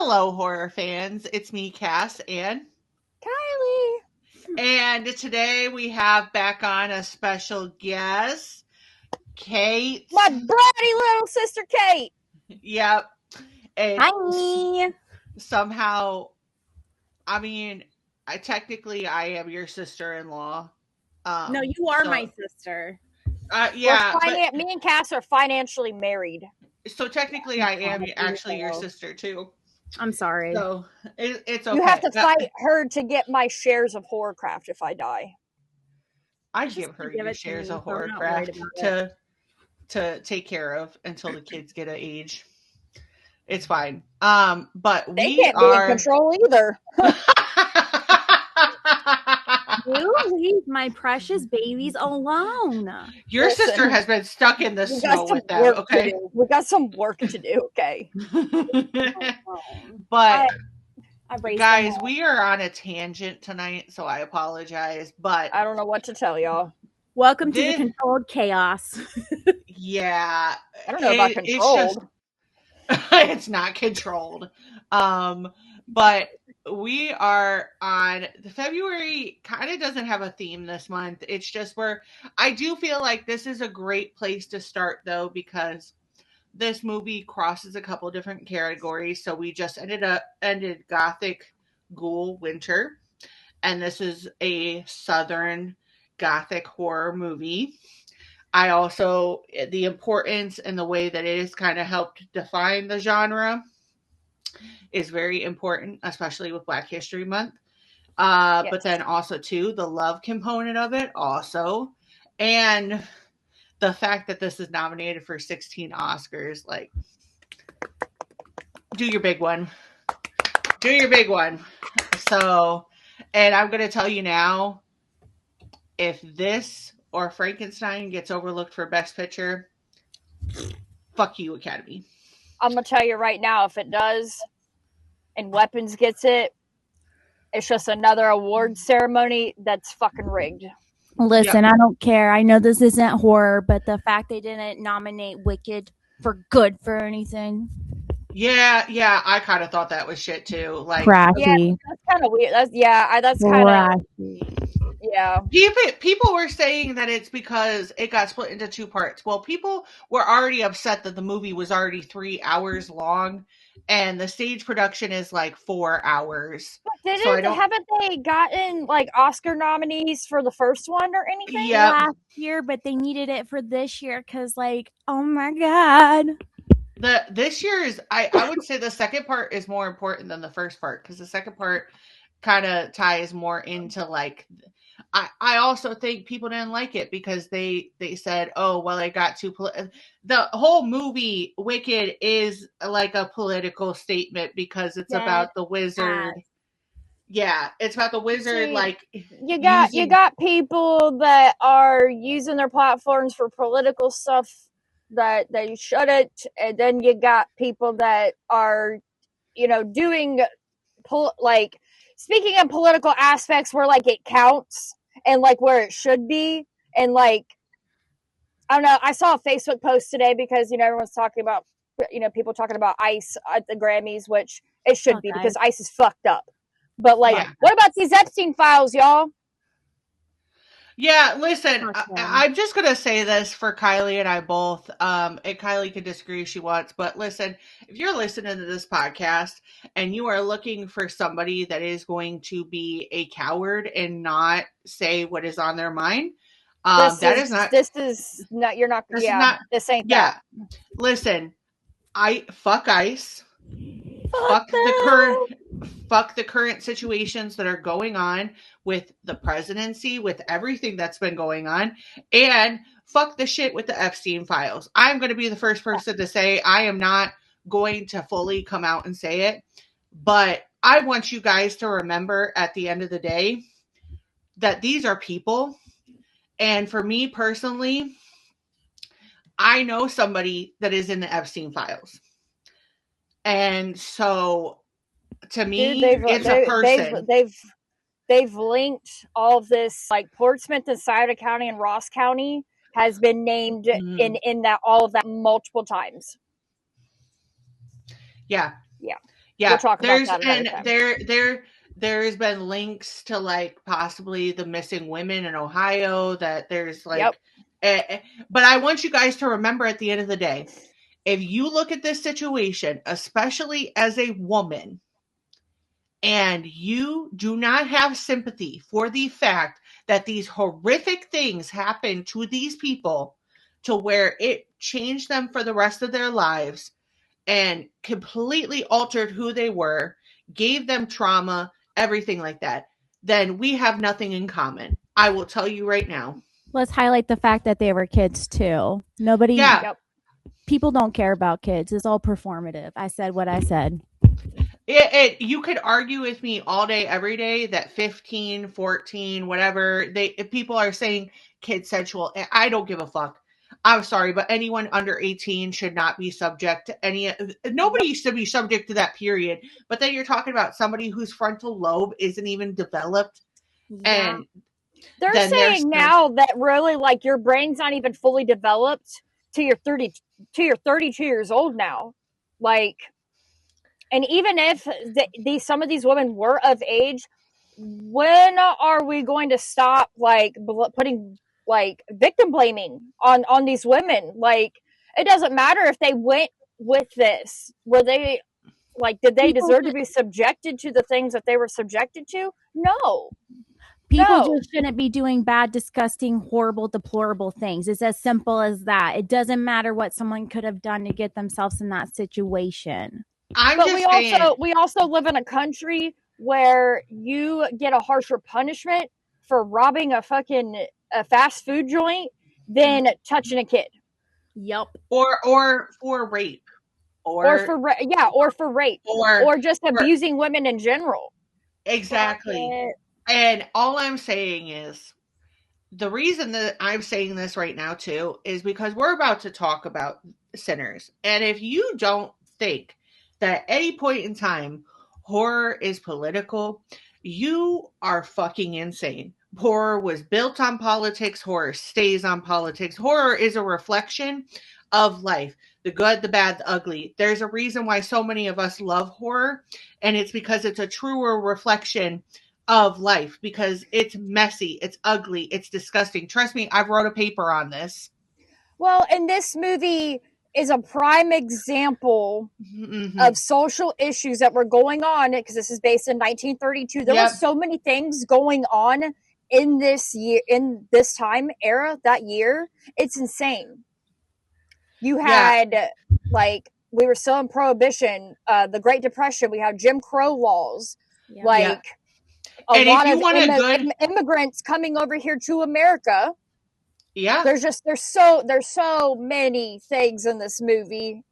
Hello, horror fans. It's me, Cass, and Kylee. And today we have back on a special guest, Kate. My bratty little sister, Kate. Yep. And Hi. somehow, technically I am your sister-in-law. No, you are my sister. Yeah. Me and Cass are financially married. So technically I am actually your sister, too. I'm sorry. So it's okay. You have to fight her to get my shares of Horrorcraft if I die. I give her your shares of Horrorcraft to take care of until the kids get of age. It's fine. But they can't be in control either. You leave my precious babies alone. Your sister has been stuck in the snow with them, okay? We got some work to do, okay? But guys, we are on a tangent tonight, so I apologize, but I don't know what to tell y'all. Welcome to the controlled chaos. Yeah. I don't know about controlled. It's not controlled. But we are on the February kind of doesn't have a theme this month. It's just where I do feel like this is a great place to start though, because this movie crosses a couple different categories. So we just ended Gothic Ghoul Winter, and this is a Southern Gothic horror movie. I also, the importance and the way that it has kind of helped define the genre is very important, especially with Black History Month. Yes. But then also, too, the love component of it also. And the fact that this is nominated for 16 Oscars, like, do your big one. Do your big one. So, and I'm going to tell you now, if this or Frankenstein gets overlooked for Best Picture, fuck you, Academy. I'm going to tell you right now, if it does, and Weapons gets it, it's just another award ceremony that's fucking rigged. Listen, I don't care. I know this isn't horror, but the fact they didn't nominate Wicked for good for anything. Yeah, I kind of thought that was shit too. Like, Crafty. Yeah, that's kind of weird. That's kind of. Yeah. People were saying that it's because it got split into two parts. Well, people were already upset that the movie was already 3 hours long, and the stage production is like 4 hours. But haven't they gotten like Oscar nominees for the first one or anything? Yeah, last year, but they needed it for this year because, like, oh my god. This year is, I would say the second part is more important than the first part, because the second part kind of ties more into like. I also think people didn't like it because they said, oh, well, it got too the whole movie Wicked is like a political statement because it's about the wizard. Yeah, it's about the wizard. See, like you got people that are using their platforms for political stuff that they shouldn't, and then you got people that are, doing like speaking in political aspects where like it counts and like where it should be, and like I don't know. I saw a Facebook post today because everyone's talking about people talking about ICE at the Grammys, which it should be because ICE is fucked up. But like, what about these Epstein files, y'all? Yeah, listen, I'm just going to say this for Kylee and I both, and Kylee can disagree if she wants, but listen, if you're listening to this podcast and you are looking for somebody that is going to be a coward and not say what is on their mind, this ain't that. Listen, fuck ICE. Fuck the current situations that are going on with the presidency, with everything that's been going on, and fuck the shit with the Epstein files. I'm going to be the first person to say I am not going to fully come out and say it, but I want you guys to remember at the end of the day that these are people, and for me personally, I know somebody that is in the Epstein files. And so, to me, it's a person. They've linked all of this, like Portsmouth and Scioto County and Ross County has been named in that all of that multiple times. Yeah. Yeah, We'll talk about there's that another and time. there's been links to like possibly the missing women in Ohio that there's like Yep. But I want you guys to remember at the end of the day, if you look at this situation, especially as a woman, and you do not have sympathy for the fact that these horrific things happen to these people to where it changed them for the rest of their lives and completely altered who they were, gave them trauma, everything like that, then we have nothing in common. I will tell you right now. Let's highlight the fact that they were kids too. Nobody, Yeah. Yep. people don't care about kids. It's all performative. I said what I said. You could argue with me all day, every day that 15, 14, whatever, if people are saying kid sexual, I don't give a fuck. I'm sorry, but anyone under 18 should not be subject to any. Nobody should be subject to that, period. But then you're talking about somebody whose frontal lobe isn't even developed, Yeah. and They're then saying now that really like your brain's not even fully developed to your 32 years old now. Like, and even if some of these women were of age, when are we going to stop like putting like victim blaming on these women? Like, it doesn't matter if they went with this. Were they like, did they deserve to be subjected to the things that they were subjected to? No. People just shouldn't be doing bad, disgusting, horrible, deplorable things. It's as simple as that. It doesn't matter what someone could have done to get themselves in that situation. We also live in a country where you get a harsher punishment for robbing a fast food joint than touching a kid. Yep. Or for rape. Or for rape. Or just abusing women in general. Exactly. And all I'm saying is, the reason that I'm saying this right now too is because we're about to talk about sinners. And if you don't think that at any point in time horror is political, you are fucking insane. Horror was built on politics. Horror stays on politics. Horror is a reflection of life. The good, the bad, the ugly. There's a reason why so many of us love horror, and it's because it's a truer reflection of life, because it's messy, it's ugly, it's disgusting. Trust me, I've wrote a paper on this. Well, and this movie is a prime example of social issues that were going on, because this is based in 1932. There were so many things going on in this year, in this time era, that year. It's insane. You had like, we were still in Prohibition, the Great Depression, we had Jim Crow laws, like a lot of immigrants coming over here to America. Yeah. There's so many things in this movie.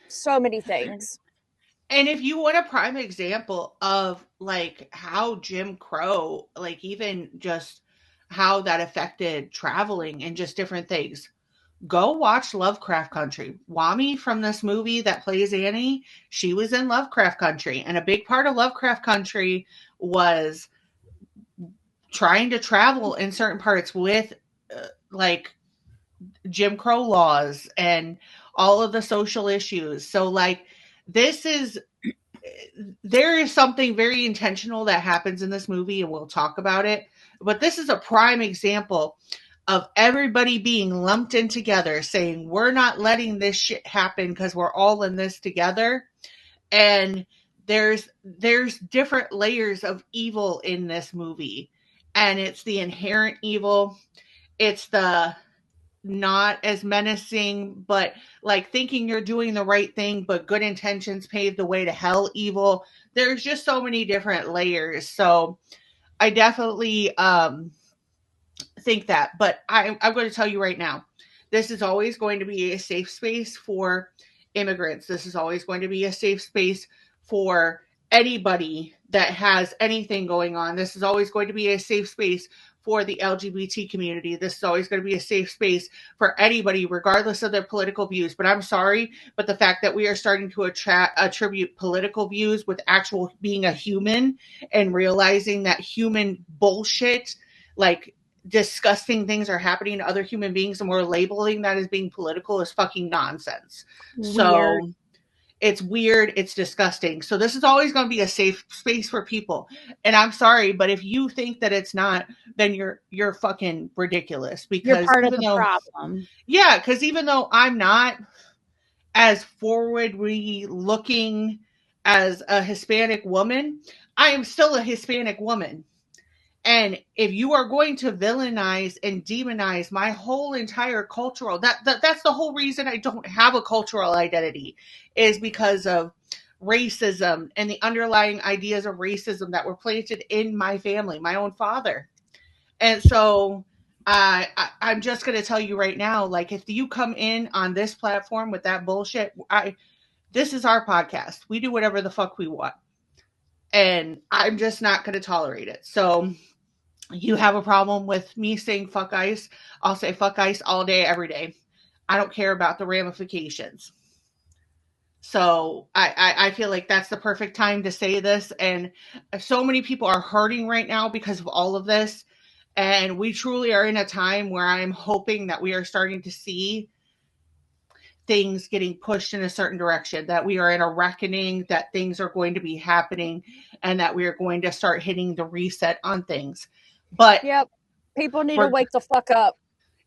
So many things. And if you want a prime example of like how Jim Crow, like even just how that affected traveling and just different things, go watch Lovecraft Country. Wami from this movie that plays Annie, she was in Lovecraft Country. And a big part of Lovecraft Country was trying to travel in certain parts with like Jim Crow laws and all of the social issues. So like there is something very intentional that happens in this movie, and we'll talk about it. But this is a prime example of everybody being lumped in together, saying we're not letting this shit happen because we're all in this together. And there's different layers of evil in this movie, and it's the inherent evil, it's the not as menacing, but like thinking you're doing the right thing, but good intentions pave the way to hell evil. There's just so many different layers. So I definitely think that, but I'm going to tell you right now, this is always going to be a safe space for immigrants. This is always going to be a safe space for anybody that has anything going on. This is always going to be a safe space for the LGBT community. This is always going to be a safe space for anybody, regardless of their political views. But I'm sorry, but the fact that we are starting to attribute political views with actual being a human and realizing that human bullshit, like disgusting things are happening to other human beings, and we're labeling that as being political is fucking nonsense. Weird. So It's weird. It's disgusting. So this is always going to be a safe space for people. And I'm sorry, but if you think that it's not, then you're fucking ridiculous. You're Because part of even the though, problem. yeah, because even though I'm not as forwardly looking as a Hispanic woman, I am still a Hispanic woman. And if you are going to villainize and demonize my whole entire cultural, that's the whole reason I don't have a cultural identity, is because of racism and the underlying ideas of racism that were planted in my family, my own father. And so I'm just going to tell you right now, like, if you come in on this platform with that bullshit, this is our podcast. We do whatever the fuck we want. And I'm just not going to tolerate it. So you have a problem with me saying fuck ICE, I'll say fuck ICE all day, every day. I don't care about the ramifications. So I feel like that's the perfect time to say this. And so many people are hurting right now because of all of this. And we truly are in a time where I'm hoping that we are starting to see things getting pushed in a certain direction, that we are in a reckoning, that things are going to be happening, and that we are going to start hitting the reset on things. But yep, people need to wake the fuck up.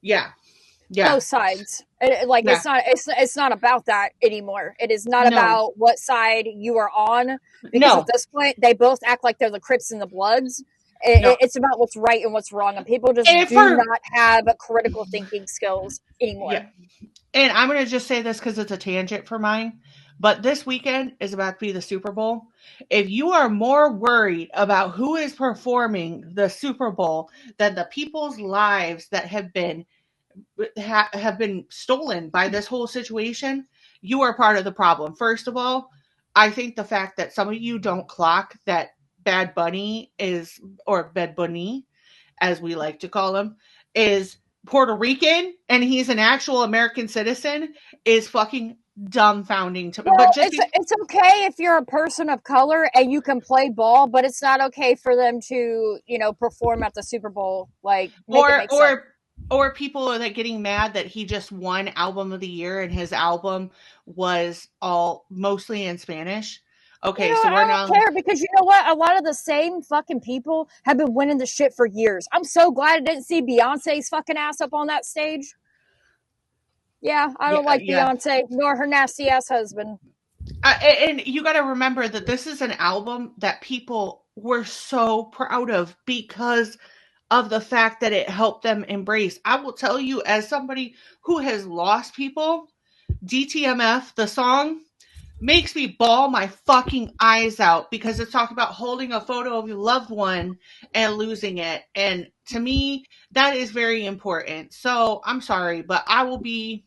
Yeah. Both sides. It's not about that anymore. It is not about what side you are on, because at this point they both act like they're the Crips and the Bloods. It's about what's right and what's wrong, and people just do not have critical thinking skills anymore. Yeah. And I'm going to just say this because it's a tangent for mine, but this weekend is about to be the Super Bowl. If you are more worried about who is performing the Super Bowl than the people's lives that have been stolen by this whole situation, you are part of the problem. First of all, I think the fact that some of you don't clock that Bad Bunny is, or Bad Bunny, as we like to call him, is Puerto Rican and he's an actual American citizen, is fucking dumbfounding to me. Well, but it's okay if you're a person of color and you can play ball, but it's not okay for them to, perform at the Super Bowl, like or people are getting mad that he just won Album of the Year and his album was all mostly in Spanish. Okay, so I don't care, because you know what? A lot of the same fucking people have been winning the shit for years. I'm so glad I didn't see Beyonce's fucking ass up on that stage. Yeah, I don't like Beyonce, nor her nasty ass husband. And you got to remember that this is an album that people were so proud of because of the fact that it helped them embrace. I will tell you, as somebody who has lost people, DTMF, the song, makes me bawl my fucking eyes out, because it's talking about holding a photo of your loved one and losing it. And to me, that is very important. So I'm sorry, but I will be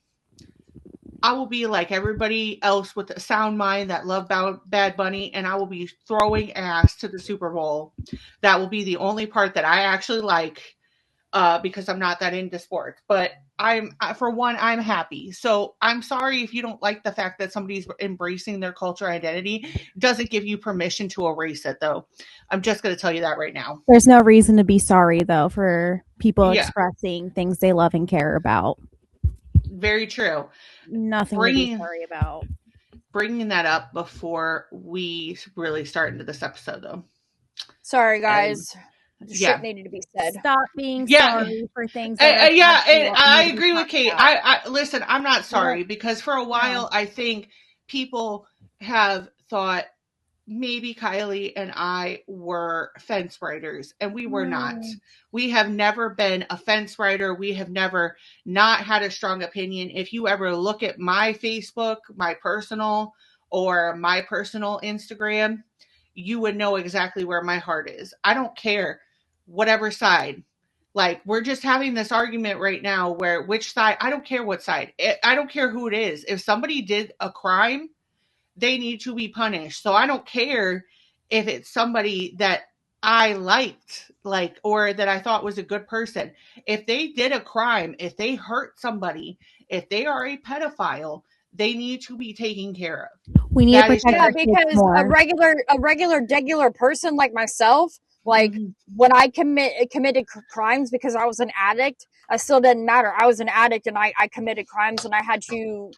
like everybody else with a sound mind that love Bad Bunny, and I will be throwing ass to the Super Bowl. That will be the only part that I actually like, because I'm not that into sports. But I'm happy. So I'm sorry if you don't like the fact that somebody's embracing their culture identity. Doesn't give you permission to erase it, though. I'm just going to tell you that right now. There's no reason to be sorry, though, for people expressing things they love and care about. Very true. Nothing to be sorry about. Bringing that up before we really start into this episode, though. Sorry, guys. Shit needed to be said. Stop being sorry for things. And I agree with Kate. I listen, I'm not sorry, because for a while I think people have thought maybe Kylee and I were fence riders, and we were not. We have never been a fence rider. We have never not had a strong opinion. If you ever look at my Facebook, my personal Instagram, you would know exactly where my heart is. I don't care whatever side. Like, we're just having this argument right now where which side, I don't care what side. I don't care who it is. If somebody did a crime, they need to be punished. So I don't care if it's somebody that I liked, or that I thought was a good person. If they did a crime, if they hurt somebody, if they are a pedophile, they need to be taken care of. We need to protect because a regular degular person like myself, when I committed crimes because I was an addict, I still didn't matter. I was an addict and I committed crimes, and I had to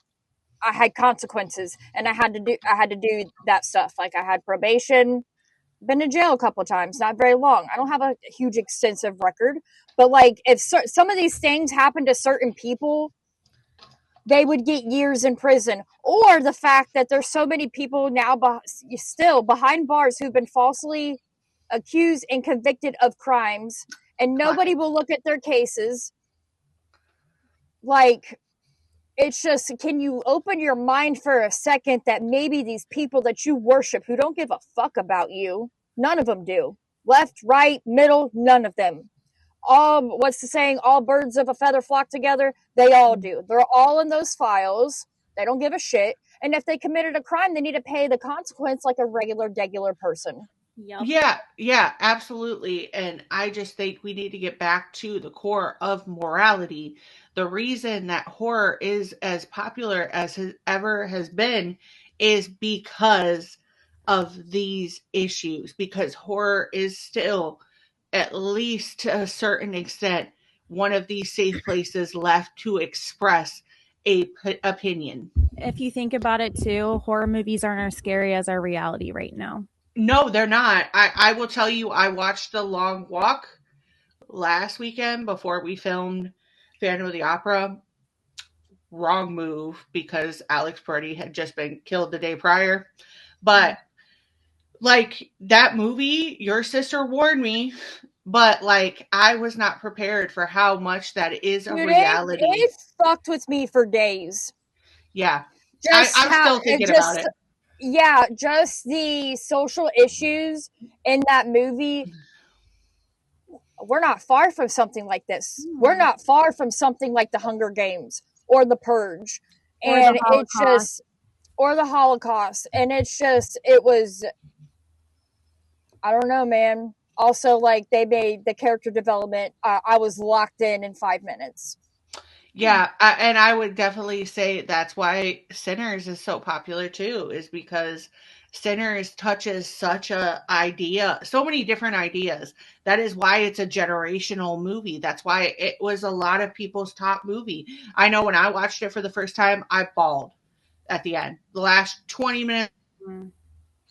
I had consequences, and I had to do that stuff. Like I had probation, been in jail a couple of times, not very long. I don't have a huge extensive record, but like if some of these things happen to certain people, they would get years in prison. Or the fact that there's so many people now still behind bars who've been falsely accused and convicted of crimes, and nobody will look at their cases. Like, it's just, can you open your mind for a second that maybe these people that you worship, who don't give a fuck about you, none of them do. Left, right, middle, none of them. All, what's the saying? All birds of a feather flock together. They all do. They're all in those files. They don't give a shit. And if they committed a crime, they need to pay the consequence like a degular person. Yep. Yeah, absolutely. And I just think we need to get back to the core of morality. The reason that horror is as popular as it ever has been is because of these issues, because horror is still, at least to a certain extent, one of these safe places left to express a opinion. If you think about it too, horror movies aren't as scary as our reality right now. No, they're not. I will tell you, I watched The Long Walk last weekend before we filmed Phantom of the Opera. Wrong move, because Alex Purdy had just been killed the day prior. But like that movie, your sister warned me, but like I was not prepared for how much that is a reality. It fucked with me for days. Yeah. I'm still thinking about it. Yeah, just the social issues in that movie. We're not far from something like this. We're not far from something like the Hunger Games or the Purge. And it's just, or the Holocaust. And it's just, it was, I don't know, man. Also, like, they made the character development, I was locked in 5 minutes. Yeah, and I would definitely say that's why Sinners is so popular too, is because Sinners touches such a idea, so many different ideas. That is why it's a generational movie. That's why it was a lot of people's top movie. I know when I watched it for the first time, I bawled at the end. The last 20 minutes,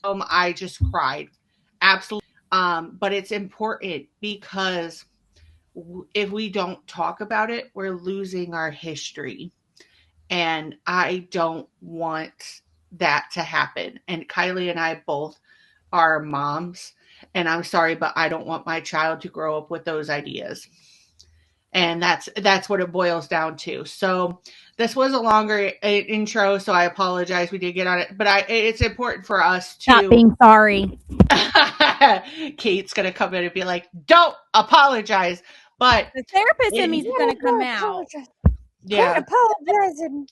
I just cried. Absolutely. But it's important because if we don't talk about it, we're losing our history. And I don't want that to happen. And Kylee and I both are moms. And I'm sorry, but I don't want my child to grow up with those ideas. And that's what it boils down to. So this was a longer intro, so I apologize. We did get on it, but it's important for us to Stop being sorry. Kate's gonna come in and be like, "Don't apologize." But the therapist in me is going to come out. Yeah, apologizing.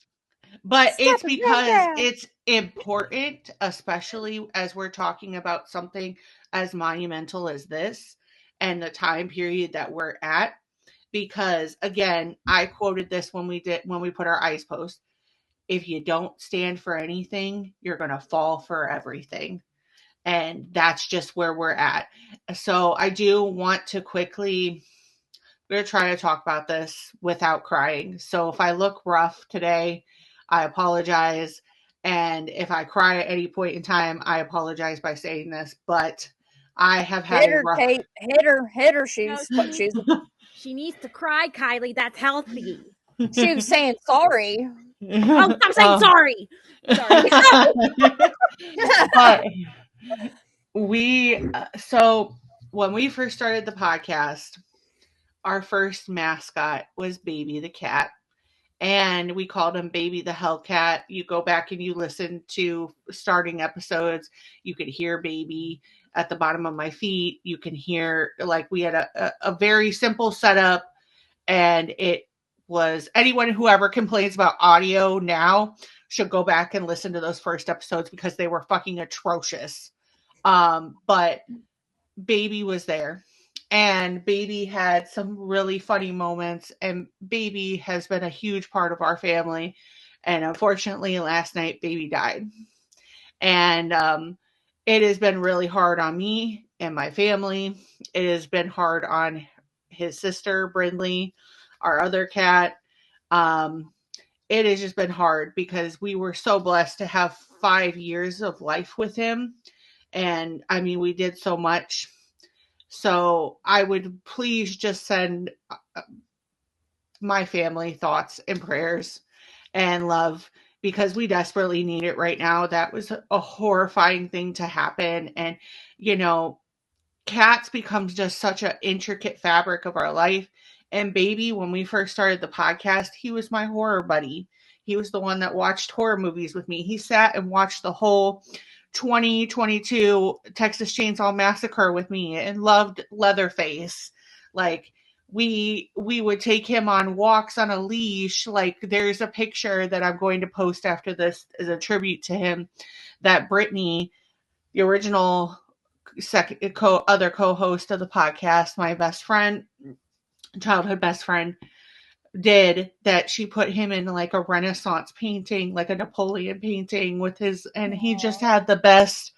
But it's because it's important, especially as we're talking about something as monumental as this and the time period that we're at. Because again, I quoted this when we put our ice post. If you don't stand for anything, you're going to fall for everything. And that's just where we're at. So I do want to quickly, we're going to try to talk about this without crying. So if I look rough today, I apologize. And if I cry at any point in time, I apologize by saying this. But I have had a rough... Kate. Hit her. She needs to cry, Kylee. That's healthy. She was saying sorry. Oh, I'm saying sorry. But so when we first started the podcast, our first mascot was Baby the cat. And we called him Baby the Hellcat. You go back and you listen to starting episodes, you could hear Baby at the bottom of my feet. You can hear, like, we had a very simple setup, and it was, anyone who ever complains about audio now should go back and listen to those first episodes because they were fucking atrocious. But Baby was there. And Baby had some really funny moments, and Baby has been a huge part of our family. And unfortunately, last night, Baby died. And it has been really hard on me and my family. It has been hard on his sister, Brindley, our other cat. it has just been hard because we were so blessed to have 5 years of life with him. And I mean, we did so much. So I would please just send my family thoughts and prayers and love, because we desperately need it right now. That was a horrifying thing to happen. And, you know, cats becomes just such an intricate fabric of our life. And baby, when we first started the podcast, he was my horror buddy. He was the one that watched horror movies with me. He sat and watched the whole 2022 Texas Chainsaw Massacre with me and loved Leatherface. Like, we would take him on walks on a leash. Like, there's a picture that I'm going to post after this as a tribute to him, that Brittany, the original other co-host of the podcast, my best friend, childhood best friend, did, that she put him in like a Renaissance painting, like a Napoleon painting with his, and he just had the best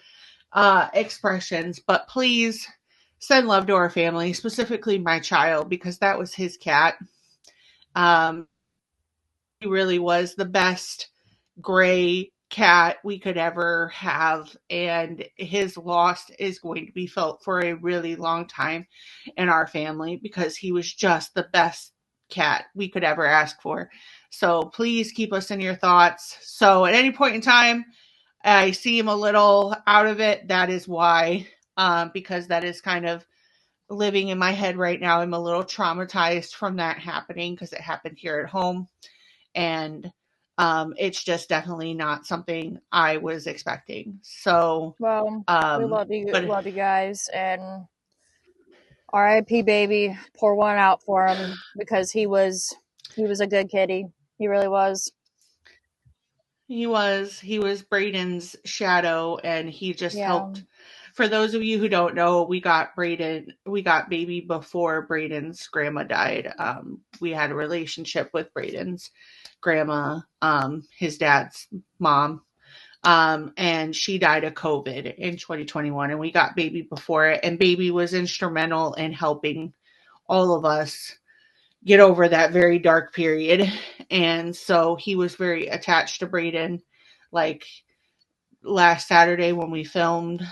expressions. But please send love to our family, specifically my child, because that was his cat. He really was the best gray cat we could ever have, and his loss is going to be felt for a really long time in our family, because he was just the best cat we could ever ask for. So please keep us in your thoughts. So at any point in time I see him a little out of it, that is why, because that is kind of living in my head right now. I'm a little traumatized from that happening because it happened here at home, and it's just definitely not something I was expecting. So, well, we love you guys, and R.I.P. baby. Pour one out for him, because he was a good kitty. He really was. He was Braden's shadow, and he just helped. For those of you who don't know, we got baby before Braden's grandma died. We had a relationship with Braden's grandma, his dad's mom. And she died of COVID in 2021, and we got baby before it, and baby was instrumental in helping all of us get over that very dark period. And so he was very attached to Braden. Like last Saturday when we filmed,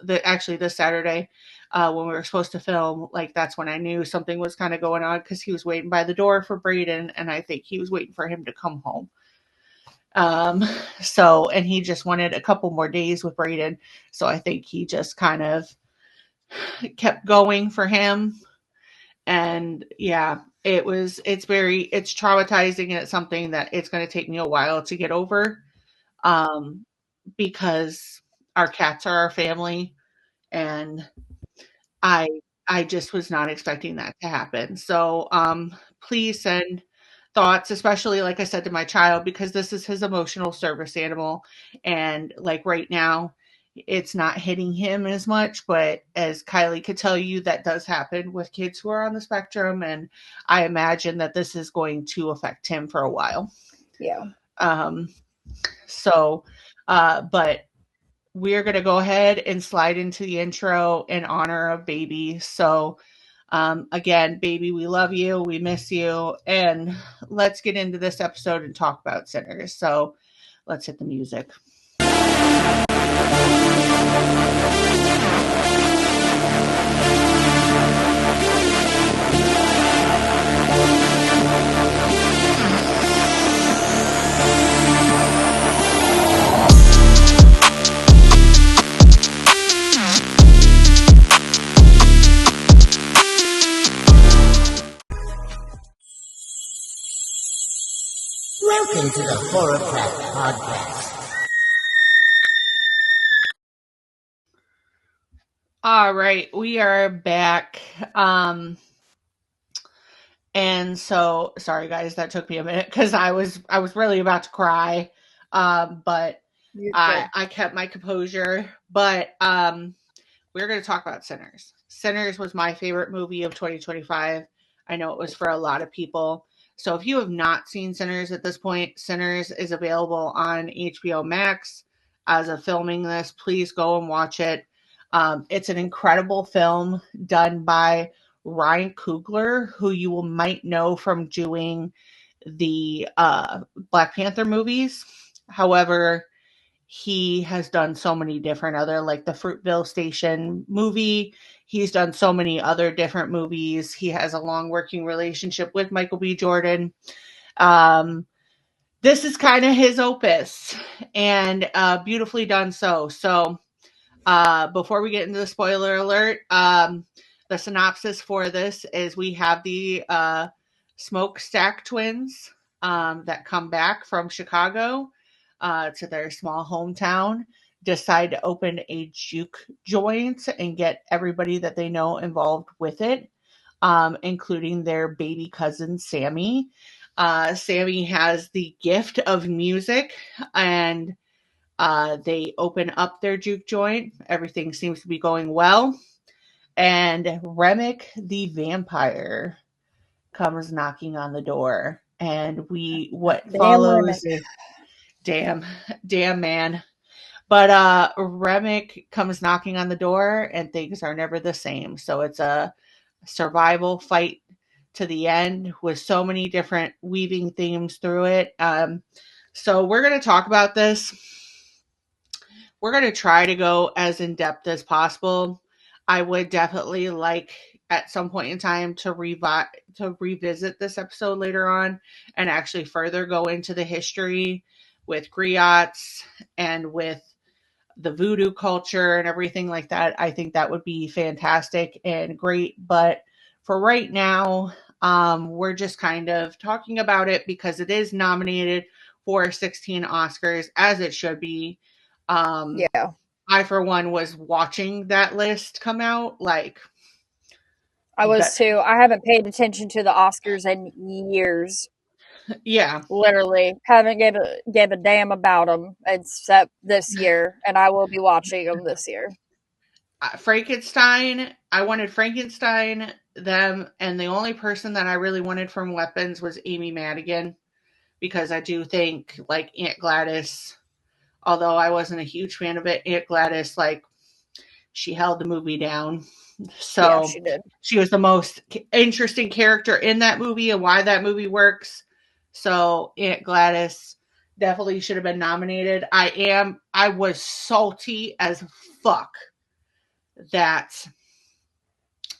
this Saturday, when we were supposed to film, like that's when I knew something was kind of going on, because he was waiting by the door for Braden, and I think he was waiting for him to come home. So, and he just wanted a couple more days with Braden. So I think he just kind of kept going for him. And yeah, it's traumatizing, and it's something that it's going to take me a while to get over. Because our cats are our family, and I just was not expecting that to happen. So, please send thoughts, especially like I said, to my child, because this is his emotional service animal. And like right now, it's not hitting him as much, but as Kylee could tell you, that does happen with kids who are on the spectrum. And I imagine that this is going to affect him for a while. Yeah. But we're going to go ahead and slide into the intro in honor of baby. So, again, baby, we love you. We miss you. And let's get into this episode and talk about sinners. So let's hit the music. Welcome to the Horrorcraft Podcast. All right, we are back. And so, sorry guys, that took me a minute because I was really about to cry. But I kept my composure. But we're going to talk about Sinners. Sinners was my favorite movie of 2025. I know it was for a lot of people. So if you have not seen Sinners at this point, Sinners is available on HBO Max. As of filming this, please go and watch it. It's an incredible film done by Ryan Coogler, who you might know from doing the Black Panther movies. However, he has done so many different other, like the Fruitville Station movie. He's done so many other different movies. He has a long working relationship with Michael B. Jordan. This is kind of his opus, and beautifully done so. So before we get into the spoiler alert, the synopsis for this is we have the Smokestack twins that come back from Chicago to their small hometown, decide to open a juke joint and get everybody that they know involved with it, including their baby cousin, Sammy. Sammy has the gift of music, and they open up their juke joint. Everything seems to be going well. And Remick the vampire comes knocking on the door. And what follows is damn man. But Remick comes knocking on the door and things are never the same. So it's a survival fight to the end with so many different weaving themes through it. So we're going to talk about this. We're going to try to go as in depth as possible. I would definitely like at some point in time to revisit this episode later on and actually further go into the history with griots and with the voodoo culture and everything like that. I think that would be fantastic and great. But for right now, we're just kind of talking about it because it is nominated for 16 Oscars, as it should be. Yeah. I, for one, was watching that list come out. Like, I was too. I haven't paid attention to the Oscars in years. Yeah. Literally. Haven't gave a damn about them except this year. And I will be watching them this year. Frankenstein. I wanted Frankenstein, them, and the only person that I really wanted from Weapons was Amy Madigan. Because I do think, like, Aunt Gladys, although I wasn't a huge fan of it, Aunt Gladys, like, she held the movie down. So yeah, she did. She was the most interesting character in that movie and why that movie works. So Aunt Gladys definitely should have been nominated. I was salty as fuck that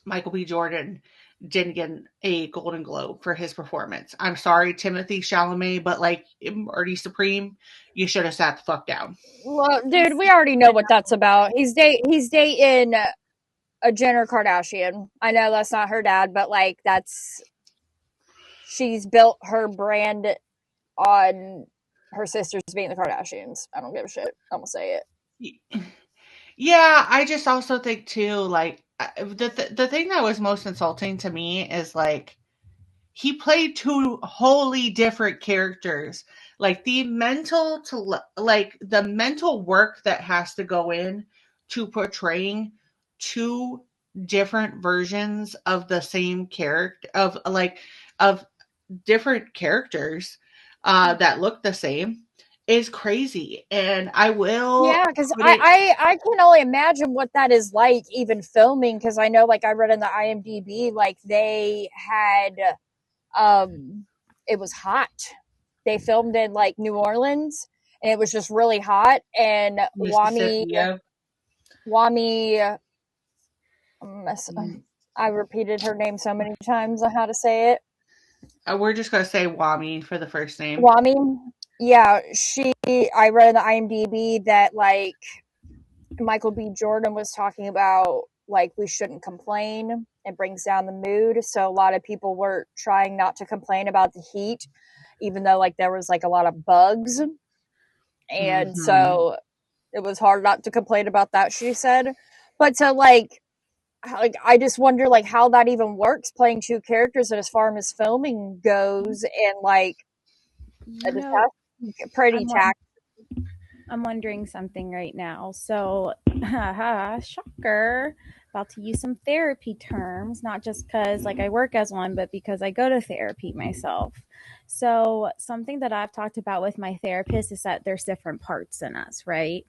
Michael B. Jordan didn't get a Golden Globe for his performance. I'm sorry, Timothy Chalamet, but like Marty Supreme, you should have sat the fuck down. Well, dude, we already know what that's about. He's dating a Jenner Kardashian. I know that's not her dad, but like she's built her brand on her sisters being the Kardashians. I don't give a shit. I'm gonna say it. Yeah, I just also think too, like the thing that was most insulting to me is like he played two wholly different characters. Like the mental work that has to go in to portraying two different versions of the same character of different characters that look the same is crazy. And I will because I can only imagine what that is like even filming, because I know, like, I read in the IMDb, like they had it was hot. They filmed in like New Orleans and it was just really hot, and Wami I repeated her name so many times on how to say it. We're just gonna say Wami for the first name. Wami. Yeah, I read in the IMDb that like Michael B. Jordan was talking about like we shouldn't complain. It brings down the mood. So a lot of people were trying not to complain about the heat, even though like there was like a lot of bugs. And so it was hard not to complain about that, she said. But to like I just wonder like how that even works, playing two characters, and as far as filming goes, and like pretty taxing. I'm wondering something right now. So, shocker, about to use some therapy terms, not just because like I work as one, but because I go to therapy myself. So something that I've talked about with my therapist is that there's different parts in us, right?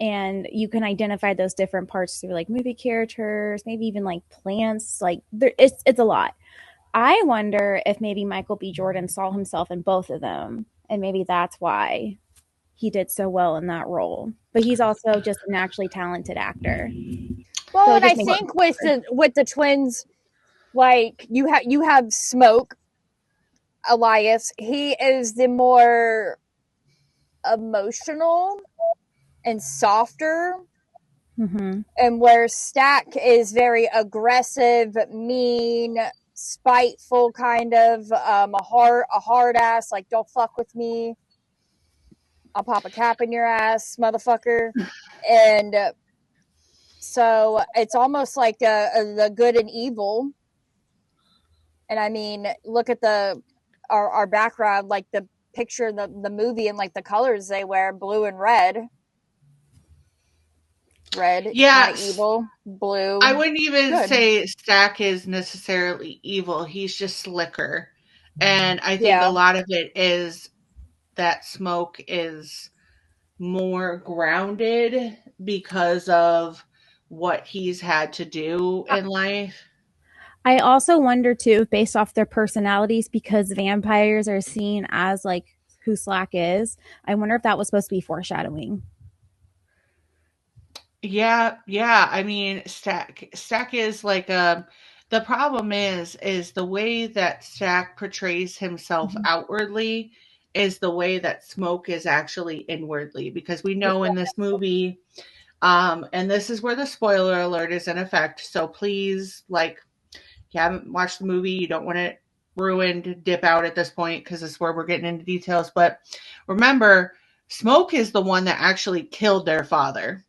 And you can identify those different parts through like movie characters, maybe even like plants. Like it's a lot. I wonder if maybe Michael B. Jordan saw himself in both of them, and maybe that's why he did so well in that role. But he's also just a naturally talented actor. Well, So it and I just makes think with the twins, like you have Smoke, Elias. He is the more emotional and softer, Mhm. and where Stack is very aggressive, mean, spiteful, kind of a hard ass. Like, don't fuck with me. I'll pop a cap in your ass, motherfucker. And so it's almost like the good and evil. And I mean, look at our background, like the picture in the movie, and like the colors they wear, blue and red. Red, Yeah, kind of evil. Blue, I wouldn't even good. say Stack is necessarily evil. He's just slicker. And I think a Yeah. lot of it is that Smoke is more grounded because of what he's had to do in life. I also wonder too, based off their personalities, because vampires are seen as like who Slack is. I wonder if that was supposed to be foreshadowing. Yeah. I mean, Stack is like the problem is the way that Stack portrays himself outwardly is the way that Smoke is actually inwardly, because we know in this movie, and this is where the spoiler alert is in effect. So please, like, if you haven't watched the movie, you don't want it ruined, dip out at this point, because this is where we're getting into details. But remember, Smoke is the one that actually killed their father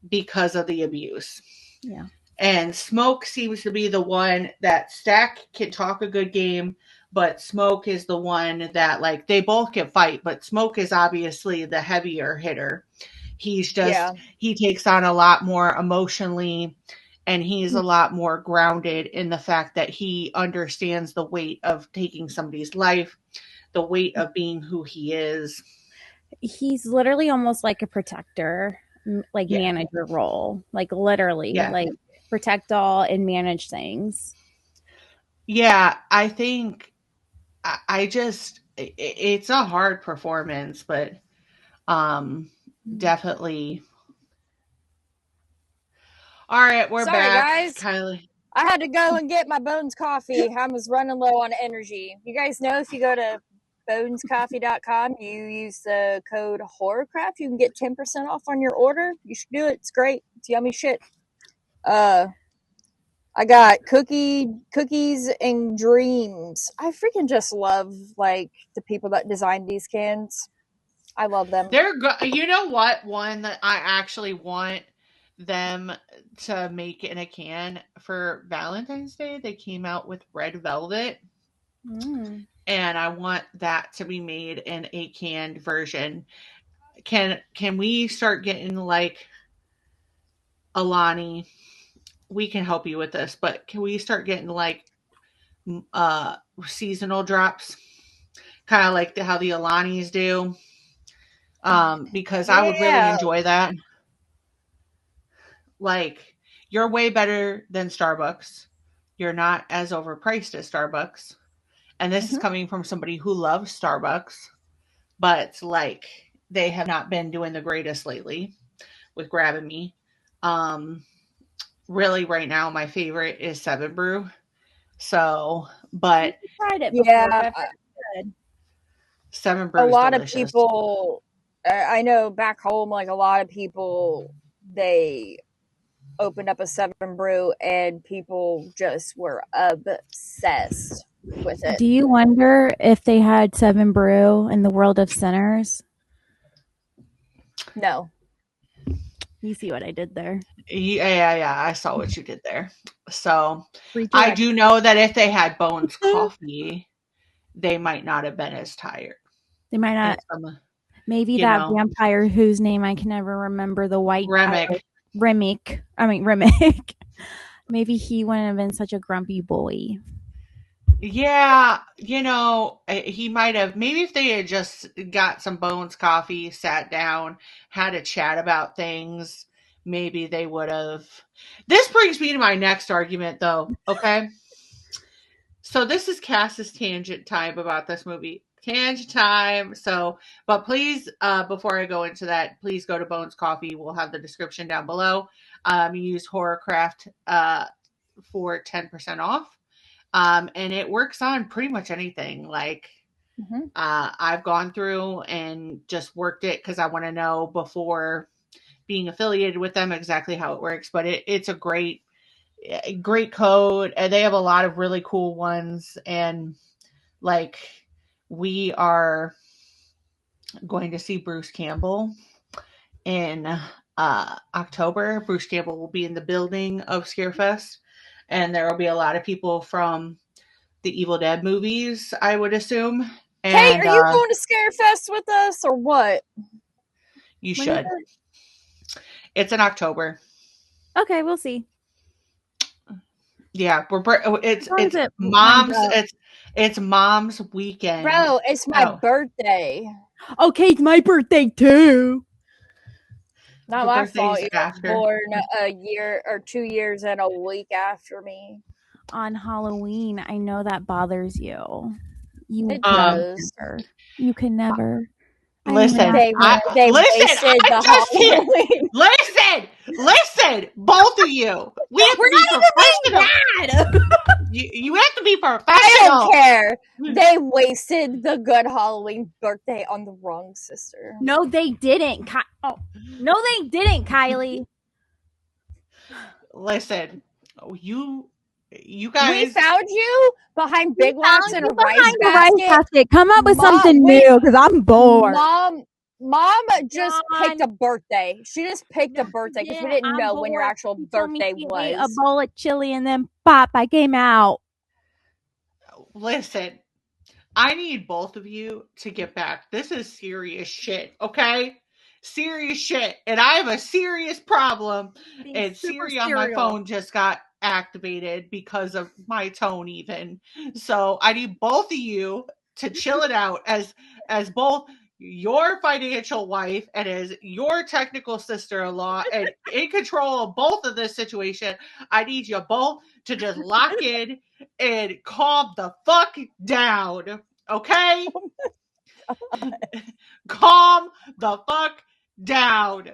because of the abuse. Yeah. And Smoke seems to be the one that Stack can talk a good game, but Smoke is the one that, like, they both can fight, but Smoke is obviously the heavier hitter. He's just, he takes on a lot more emotionally, and he's a lot more grounded in the fact that he understands the weight of taking somebody's life, the weight of being who he is. He's literally almost like a protector, like manager role, like literally, like protect all and manage things. Yeah, I think I just it's a hard performance, but definitely. All right, we're Sorry, back, guys. Kylie. I had to go and get my Bones coffee. I was running low on energy. You guys know if you go to bonescoffee.com, you use the code Horrorcraft, you can get 10% off on your order. You should do it. It's great. It's yummy shit. I got cookies and dreams. I freaking just love like the people that designed these cans. I love them. They're good. You know what? One that I actually want them to make in a can for Valentine's Day, they came out with red velvet. And I want that to be made in a canned version. Can we start getting, like, Alani? We can help you with this, but can we start getting, like, seasonal drops, kind of like how the Alanis do? Because I would really enjoy that. Like, you're way better than Starbucks. You're not as overpriced as Starbucks. And this is coming from somebody who loves Starbucks, but, like, they have not been doing the greatest lately with grabbing me. Really, right now, my favorite is 7 Brew. So, but I tried it before, but I've good. 7 Brew. A lot delicious. of people, I know back home, like a lot of people, they opened up a 7 Brew and people just were obsessed with it. Do you wonder if they had 7 Brew in the World of Sinners? No. You see what I did there? Yeah. I saw what you did there. So I do know that if they had Bones coffee, they might not have been as tired. They might not. Maybe that vampire whose name I can never remember, the white Remick. Maybe he wouldn't have been such a grumpy boy. Yeah, he might have. Maybe if they had just got some Bones coffee, sat down, had a chat about things, maybe they would have. This brings me to my next argument, though, okay? So this is Cass's tangent time about this movie. Tangent time. So, but please, before I go into that, please go to Bones Coffee. We'll have the description down below. Use Horrorcraft for 10% off. And it works on pretty much anything. Like, I've gone through and just worked it because I want to know before being affiliated with them exactly how it works. But it's a great code, and they have a lot of really cool ones. And like, we are going to see Bruce Campbell in October. Bruce Campbell will be in the building of Scarefest, and there will be a lot of people from the Evil Dead movies, I would assume. And, Kate, are you going to Scarefest with us or what? You should. It's in October. Okay, we'll see. Yeah, it's mom's it's mom's weekend. Bro, it's my birthday. Okay, it's my birthday too. Not my fault. You were born a year or 2 years and a week after me. On Halloween, I know that bothers you. It does. You can never. Listen, they wasted the Halloween. Listen, both of you. We're not even being bad. You have to be professional. I don't care. They wasted the good Halloween birthday on the wrong sister. No, they didn't. No, they didn't, Kylee. Listen, you guys. We found you behind Big Lots in a rice basket. Come up with something new, because I'm bored. Mom just picked a birthday. She just picked a birthday because we didn't know when your actual birthday was. A bowl of chili and then pop, I came out. Listen, I need both of you to get back. This is serious shit, okay? Serious shit. And I have a serious problem. And Siri on my phone just got activated because of my tone even. So I need both of you to chill it out as both your financial wife and as your technical sister-in-law and in control of both of this situation. I need you both to just lock in and calm the fuck down, okay? Calm the fuck down.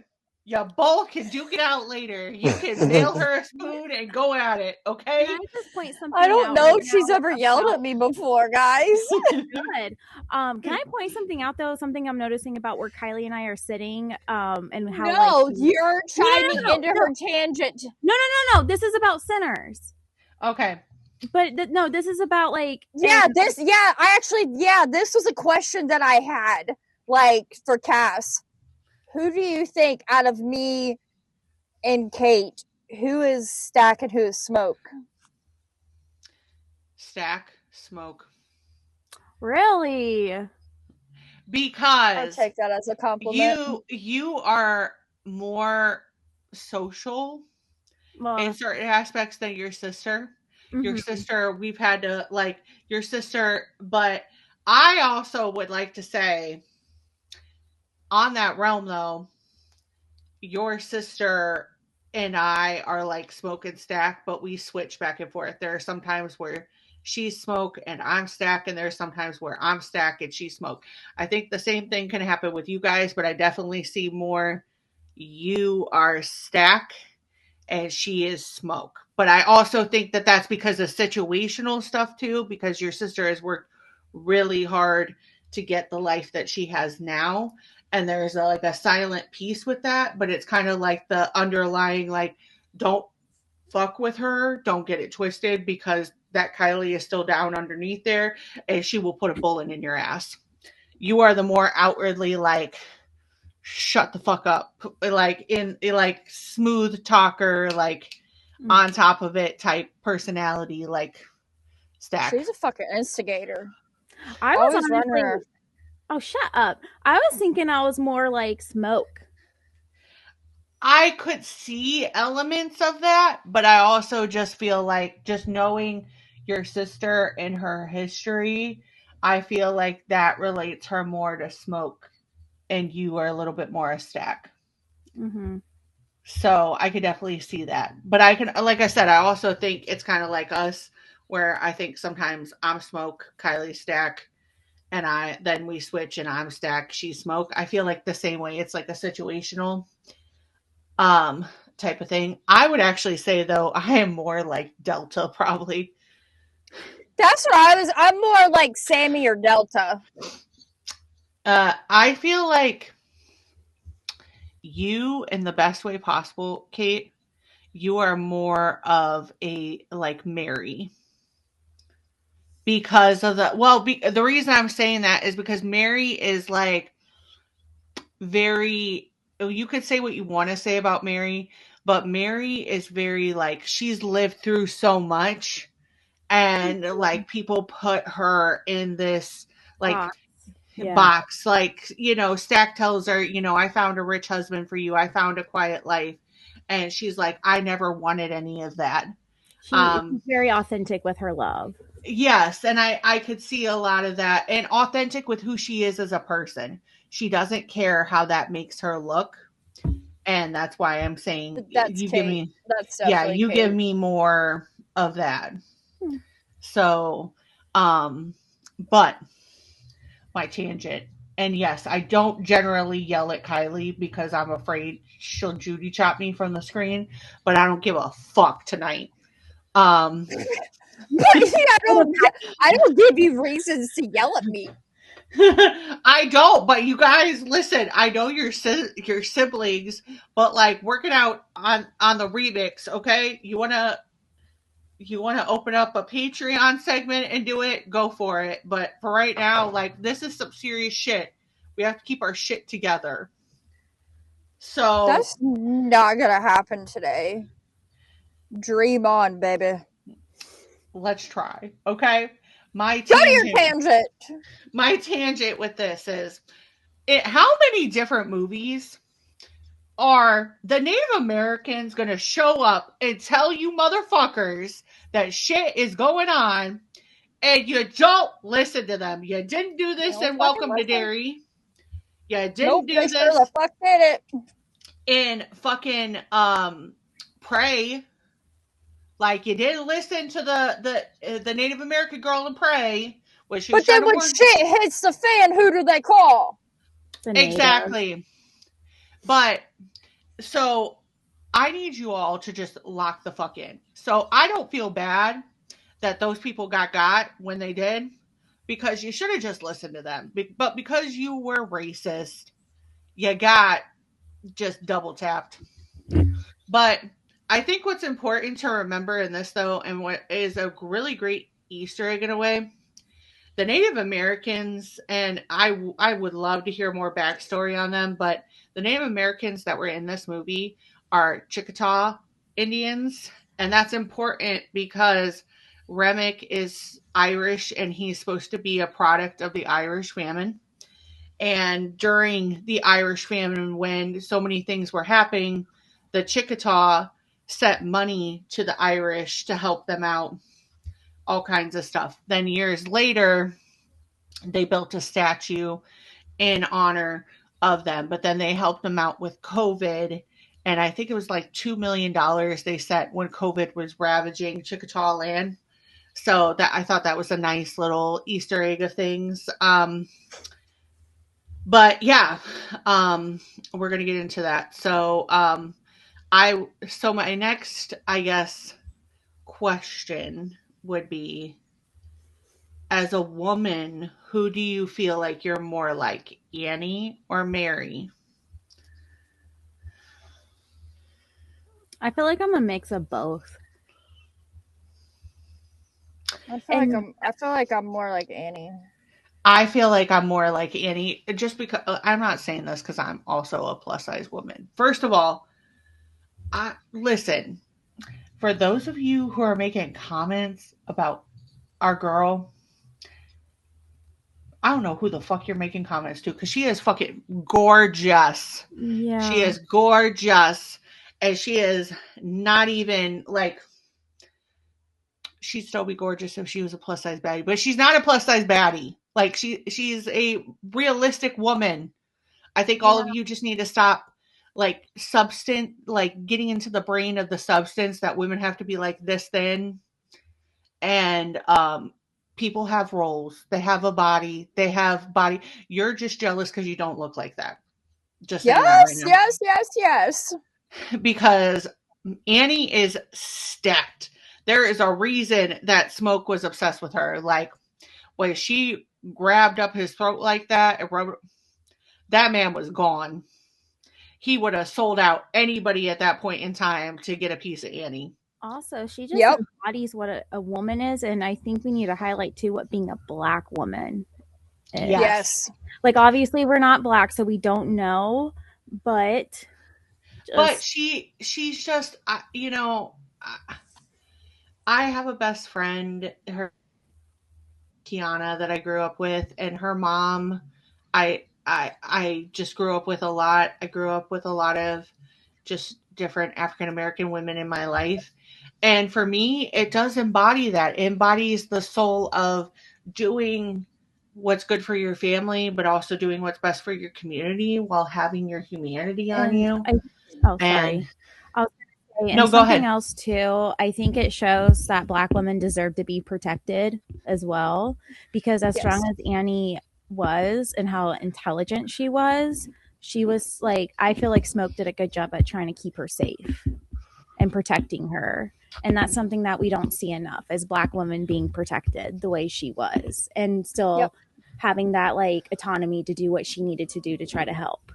You both can duke it out later. You can mail her a spoon and go at it, okay? Can I just point something I don't out know right if she's ever yelled at me before, guys. Good. Can I point something out though? Something I'm noticing about where Kylee and I are sitting, and how you're chiming into her tangent. No. This is about sinners. Okay. But this is about this was a question that I had, for Cass. Who do you think out of me and Kate, who is Stack and who is Smoke? Stack, Smoke. Really? Because I'll take that as a compliment. You are more social in certain aspects than your sister. Mm-hmm. Your sister, we've had to your sister, but I also would like to say on that realm though, your sister and I are like Smoke and Stack, but we switch back and forth. There are some times where she's Smoke and I'm Stack, and there's sometimes where I'm Stack and she's Smoke. I think the same thing can happen with you guys, but I definitely see more you are Stack and she is Smoke. But I also think that that's because of situational stuff too, because your sister has worked really hard to get the life that she has now. And there's a silent piece with that, but it's kind of like the underlying, don't fuck with her. Don't get it twisted, because that Kylee is still down underneath there and she will put a bullet in your ass. You are the more outwardly shut the fuck up, smooth talker, on top of it type personality, Stack. She's a fucking instigator. I was honestly, oh, shut up. I was thinking I was more like Smoke. I could see elements of that, but I also just feel like, just knowing your sister and her history, I feel like that relates her more to Smoke, and you are a little bit more a Stack. Mm-hmm. So I could definitely see that. But I can, like I said, I also think it's kind of like us. where I think sometimes I'm smoke, Kylie stack, and then we switch and I'm stack, she's smoke. I feel like the same way. It's like a situational um type of thing. I would actually say though, I am more like Delta probably. That's what I'm more like Sammy or Delta. I feel like you, in the best way possible, Kate, you are more of a like Mary. Because of the reason I'm saying that is because Mary is like very, you could say what you want to say about Mary, but Mary is very like, she's lived through so much, and like people put her in this like box, like, Stack tells her, I found a rich husband for you, I found a quiet life, and she's like, I never wanted any of that. She's very authentic with her love. Yes, and I could see a lot of that, and authentic with who she is as a person. She doesn't care how that makes her look, and that's why I'm saying That's you Kate. give me, that's definitely you Kate. give me more of that. So, but my tangent, and yes, I don't generally yell at Kylie because I'm afraid she'll Judy chop me from the screen, but I don't give a fuck tonight. I don't give you reasons to yell at me. I don't, but you guys, listen, I know your siblings, but like working out on the remix, okay? You want to open up a Patreon segment and do it, go for it. But for right now, like, this is some serious shit. We have to keep our shit together. So that's not gonna happen today. Dream on, baby. Let's try, okay? Go to your tangent. My tangent with this is, how many different movies are the Native Americans going to show up and tell you motherfuckers that shit is going on, and you don't listen to them? You didn't do this in Welcome to Derry. You didn't do this. Sure the fuck did it. In fucking Prey. Like, you didn't listen to the Native American girl in Prey. But then when shit hits the fan, who do they call? Exactly. But so I need you all to just lock the fuck in. So I don't feel bad that those people got when they did, because you should have just listened to them. But because you were racist, you got just double tapped. But I think what's important to remember in this, though, and what is a really great Easter egg in a way, the Native Americans, and I would love to hear more backstory on them, but the Native Americans that were in this movie are Chickasaw Indians, and that's important because Remick is Irish, and he's supposed to be a product of the Irish famine. And during the Irish famine, when so many things were happening, the Chickasaw sent money to the Irish to help them out, all kinds of stuff. Then years later, they built a statue in honor of them, but then they helped them out with COVID. And I think it was like $2 million they set when COVID was ravaging Chickasaw land. So that, I thought that was a nice little Easter egg of things. But yeah, we're going to get into that. So, my next, I guess, question would be, as a woman, who do you feel like you're more like, Annie or Mary? I feel like I'm a mix of both. I feel like I'm more like Annie. I feel like I'm more like Annie, just because I'm not saying this because I'm also a plus size woman. First of all, listen, for those of you who are making comments about our girl, I don't know who the fuck you're making comments to, because she is fucking gorgeous. Yeah. She is gorgeous. And she is not even like, she'd still be gorgeous if she was a plus size baddie, but she's not a plus size baddie. Like, she's a realistic woman. I think all of you just need to stop like getting into the brain of the substance that women have to be like this thin and people have roles, they have a body, you're just jealous because you don't look like that. Just saying that right now. Yes. Because Annie is stacked. There is a reason that Smoke was obsessed with her. Like, when she grabbed up his throat like that, that man was gone. He would have sold out anybody at that point in time to get a piece of Annie. Also, she just embodies what a woman is, and I think we need to highlight too what being a Black woman is. Yes. Like, obviously we're not Black, so we don't know, but she's just, you know, I have a best friend, her Kiana, that I grew up with, and her mom, I just grew up with a lot. I grew up with a lot of just different African American women in my life. And for me, it does embody that. It embodies the soul of doing what's good for your family, but also doing what's best for your community while having your humanity on you. Sorry. No, go ahead. Else too, I think it shows that Black women deserve to be protected as well, because as strong as Annie was and how intelligent she was like, I feel like Smoke did a good job at trying to keep her safe and protecting her. And that's something that we don't see enough, as Black women being protected the way she was, and still having that like autonomy to do what she needed to do to try to help.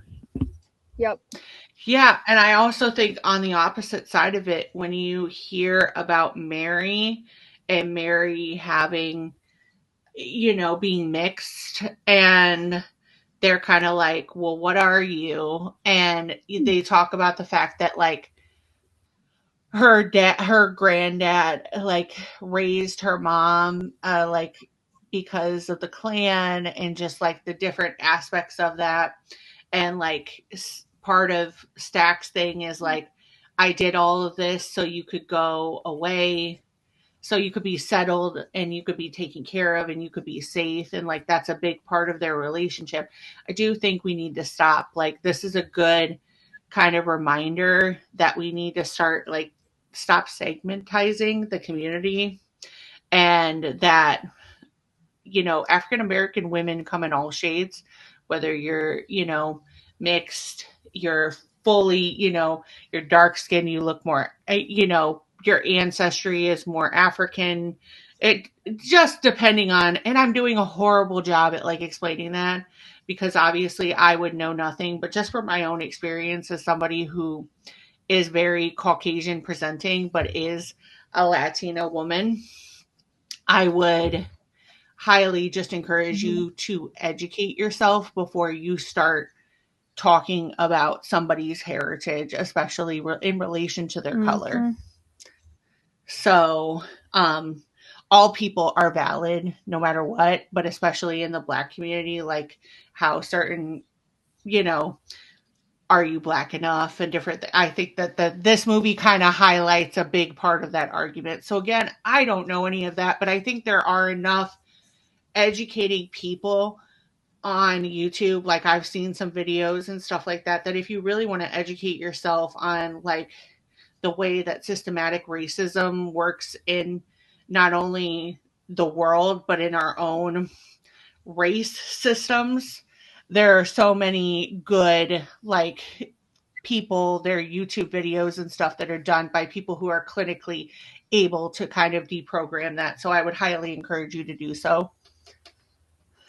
Yeah, and I also think on the opposite side of it, when you hear about Mary and Mary having, you know, being mixed, and they're kind of like, well, what are you? And they talk about the fact that, like, her granddad, like, raised her mom, like, because of the Klan, and just like the different aspects of that. And like, part of Stack's thing is like, I did all of this so you could go away, so you could be settled and you could be taken care of and you could be safe. And like, that's a big part of their relationship. I do think we need to stop. Like, this is a good kind of reminder that we need to start, like, stop segmentizing the community, and that, you know, African American women come in all shades, whether you're, you know, mixed, you're fully, you know, you're dark skinned, you look more, you know, your ancestry is more African. It just depending on, and I'm doing a horrible job at like explaining that, because obviously I would know nothing, but just from my own experience as somebody who is very Caucasian presenting, but is a Latina woman, I would highly just encourage you to educate yourself before you start talking about somebody's heritage, especially in relation to their color. So, all people are valid no matter what, but especially in the Black community, like how certain, you know, are you Black enough and different. I think that this movie kind of highlights a big part of that argument. So again, I don't know any of that, but I think there are enough educating people on YouTube. Like, I've seen some videos and stuff like that, that if you really want to educate yourself on like the way that systematic racism works in not only the world, but in our own race systems, there are so many good, like, people, their YouTube videos and stuff that are done by people who are clinically able to kind of deprogram that. So I would highly encourage you to do so.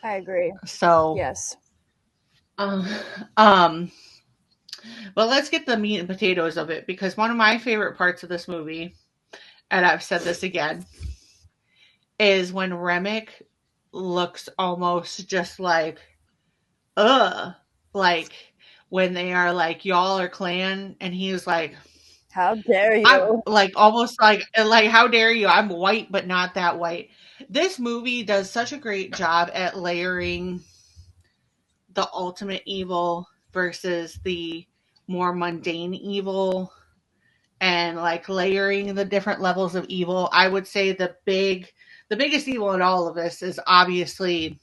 I agree. So yes. Well, let's get the meat and potatoes of it, because one of my favorite parts of this movie, and I've said this again, is when Remick looks almost just like, like when they are like, y'all are Klan, and he's like, how dare you? I'm like, almost like, how dare you? I'm white, but not that white. This movie does such a great job at layering the ultimate evil versus the more mundane evil, and like layering the different levels of evil. I would say the biggest evil in all of this is obviously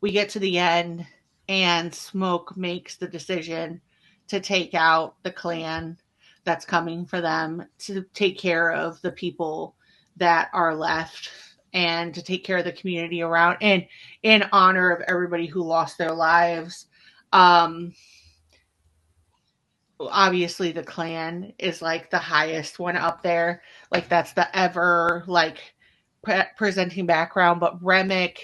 we get to the end and Smoke makes the decision to take out the Klan that's coming for them, to take care of the people that are left, and to take care of the community around, and in honor of everybody who lost their lives. Obviously the clan is like the highest one up there. Like that's the ever like presenting background. But Remick,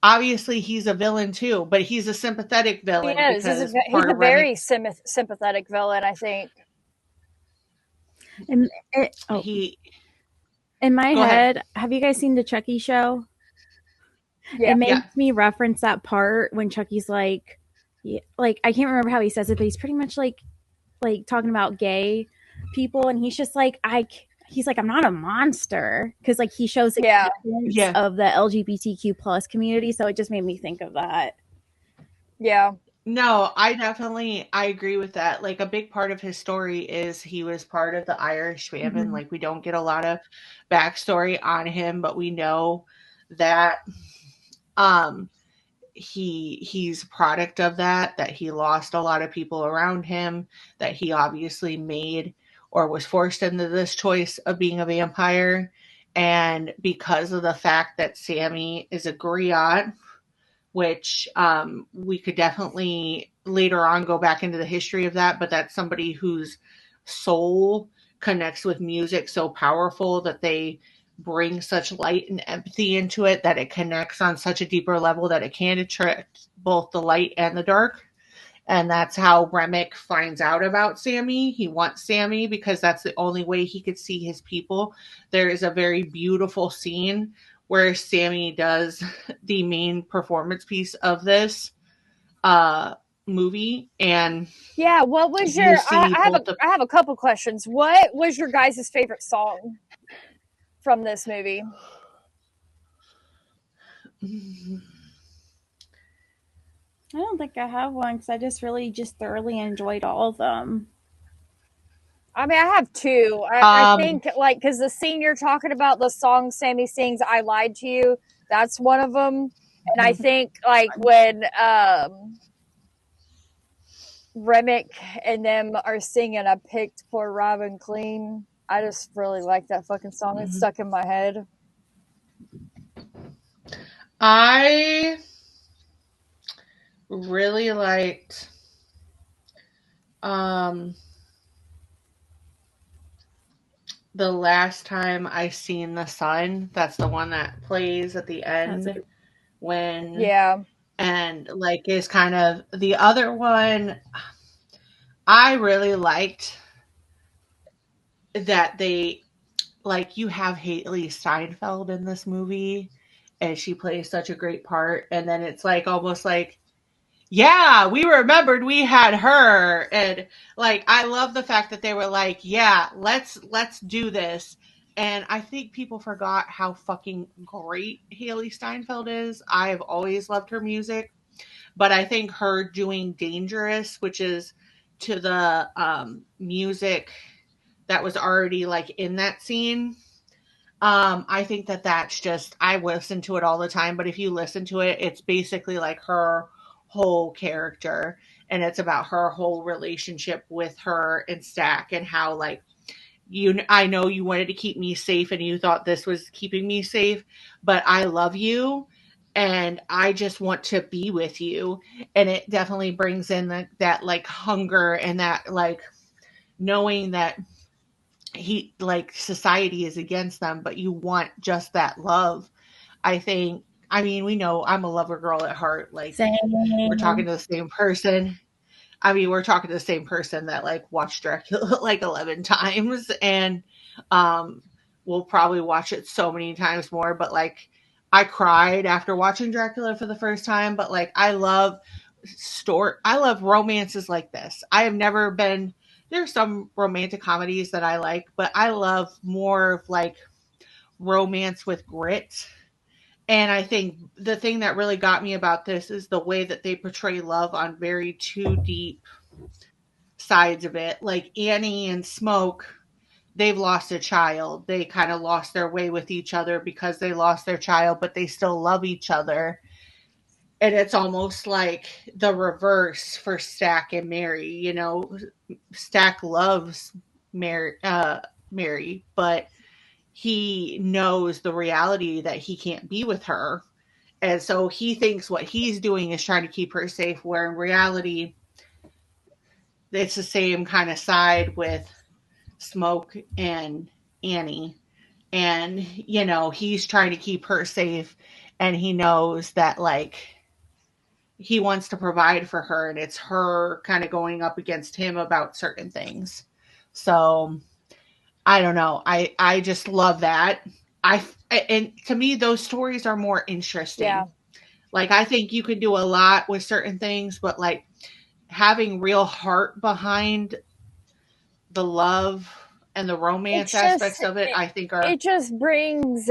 obviously he's a villain too, but he's a sympathetic villain because he's part a of very sympathetic villain, I think. And in my head, have you guys seen the Chucky show? Yeah. It makes me reference that part when Chucky's like I can't remember how he says it, but he's pretty much like talking about gay people, and he's just like he's like, I'm not a monster, because like he shows acceptance of the LGBTQ plus community, so it just made me think of that. Yeah. No, I agree with that. Like a big part of his story is he was part of the Irish famine. Like we don't get a lot of backstory on him, but we know that he's a product of that he lost a lot of people around him, that he obviously made or was forced into this choice of being a vampire. And because of the fact that Sammy is a griot, which we could definitely later on go back into the history of that, but that's somebody whose soul connects with music so powerful that they bring such light and empathy into it, that it connects on such a deeper level that it can attract both the light and the dark. And that's how Remick finds out about Sammy. He wants Sammy because that's the only way he could see his people. There is a very beautiful scene where Sammy does the main performance piece of this movie. And what was your I have a couple questions. What was your guys' favorite song from this movie? I don't think I have one, because I just thoroughly enjoyed all of them. I mean, I have two. I think, like, because the scene you're talking about, the song Sammy sings, I Lied to You, that's one of them. And I think, like, when Remick and them are singing I Picked Poor Robin Clean, I just really like that fucking song. It's stuck in my head. I really liked The Last Time I Seen the Sun. That's the one that plays at the end when and like is kind of the other one. I really liked that they, like, you have Haley Steinfeld in this movie and she plays such a great part, and then it's like almost like, yeah, we remembered we had her. And like I love the fact that they were like, yeah, let's do this. And I think people forgot how fucking great Haley Steinfeld is. I have always loved her music, but I think her doing Dangerous, which is to the music that was already like in that scene, I think that's just, I listen to it all the time, but if you listen to it, it's basically like her whole character, and it's about her whole relationship with her and Stack, and how like I know you wanted to keep me safe and you thought this was keeping me safe, but I love you and I just want to be with you. And it definitely brings in that like hunger and that like knowing that he like society is against them, but you want just that love. I mean, we know I'm a lover girl at heart. Like we're talking to the same person. I mean, we're talking to the same person that like watched Dracula like 11 times, and we'll probably watch it so many times more. But like, I cried after watching Dracula for the first time. But like, I love romances like this. I have never been. There's some romantic comedies that I like, but I love more of like romance with grit. And I think the thing that really got me about this is the way that they portray love on very two deep sides of it. Like Annie and Smoke, they've lost a child. They kind of lost their way with each other because they lost their child, but they still love each other. And it's almost like the reverse for Stack and Mary. You know, Stack loves Mary, but he knows the reality that he can't be with her. And so he thinks what he's doing is trying to keep her safe, where in reality, it's the same kind of side with Smoke and Annie. And, you know, he's trying to keep her safe, and he knows that, like, he wants to provide for her, and it's her kind of going up against him about certain things. So I don't know. I just love that. And to me, those stories are more interesting. Yeah. Like, I think you can do a lot with certain things, but like having real heart behind the love and the romance aspects of it, I think are. It just brings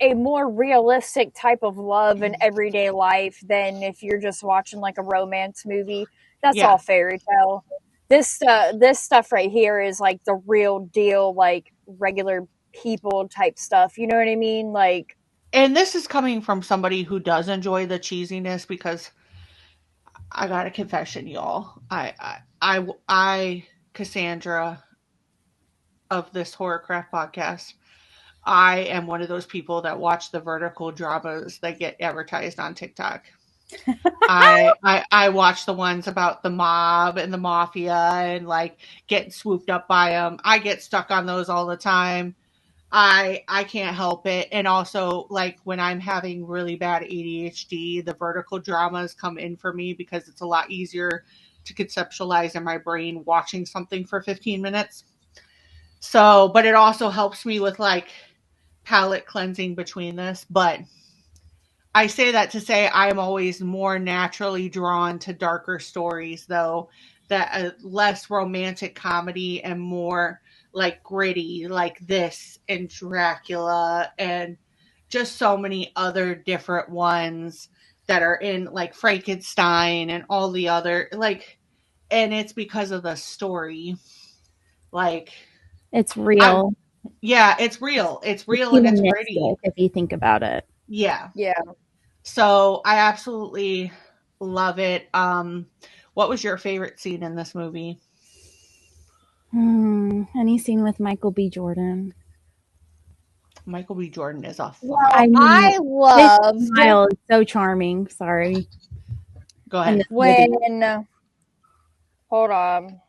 a more realistic type of love in everyday life than if you're just watching like a romance movie. That's all fairy tale. This stuff right here is like the real deal, like regular people type stuff. You know what I mean? Like, and this is coming from somebody who does enjoy the cheesiness, because I got a confession, y'all. I Cassandra of this Horrorcraft podcast, I am one of those people that watch the vertical dramas that get advertised on TikTok. I watch the ones about the mob and the mafia and like getting swooped up by them. I get stuck on those all the time. I can't help it. And also, like, when I'm having really bad ADHD, the vertical dramas come in for me because it's a lot easier to conceptualize in my brain watching something for 15 minutes. So, but it also helps me with like palate cleansing between this. But I say that to say I'm always more naturally drawn to darker stories, though, that less romantic comedy and more like gritty, like this and Dracula and just so many other different ones that are in like Frankenstein and all the other like, and it's because of the story. Like, It's real. Yeah, it's real. It's real and it's gritty. If you think about it. Yeah. yeah. So I absolutely love it. What was your favorite scene in this movie? Any scene with Michael B. Jordan. Michael B. Jordan is a Well, I loved. His smile is so charming. Sorry. Go ahead. When hold on.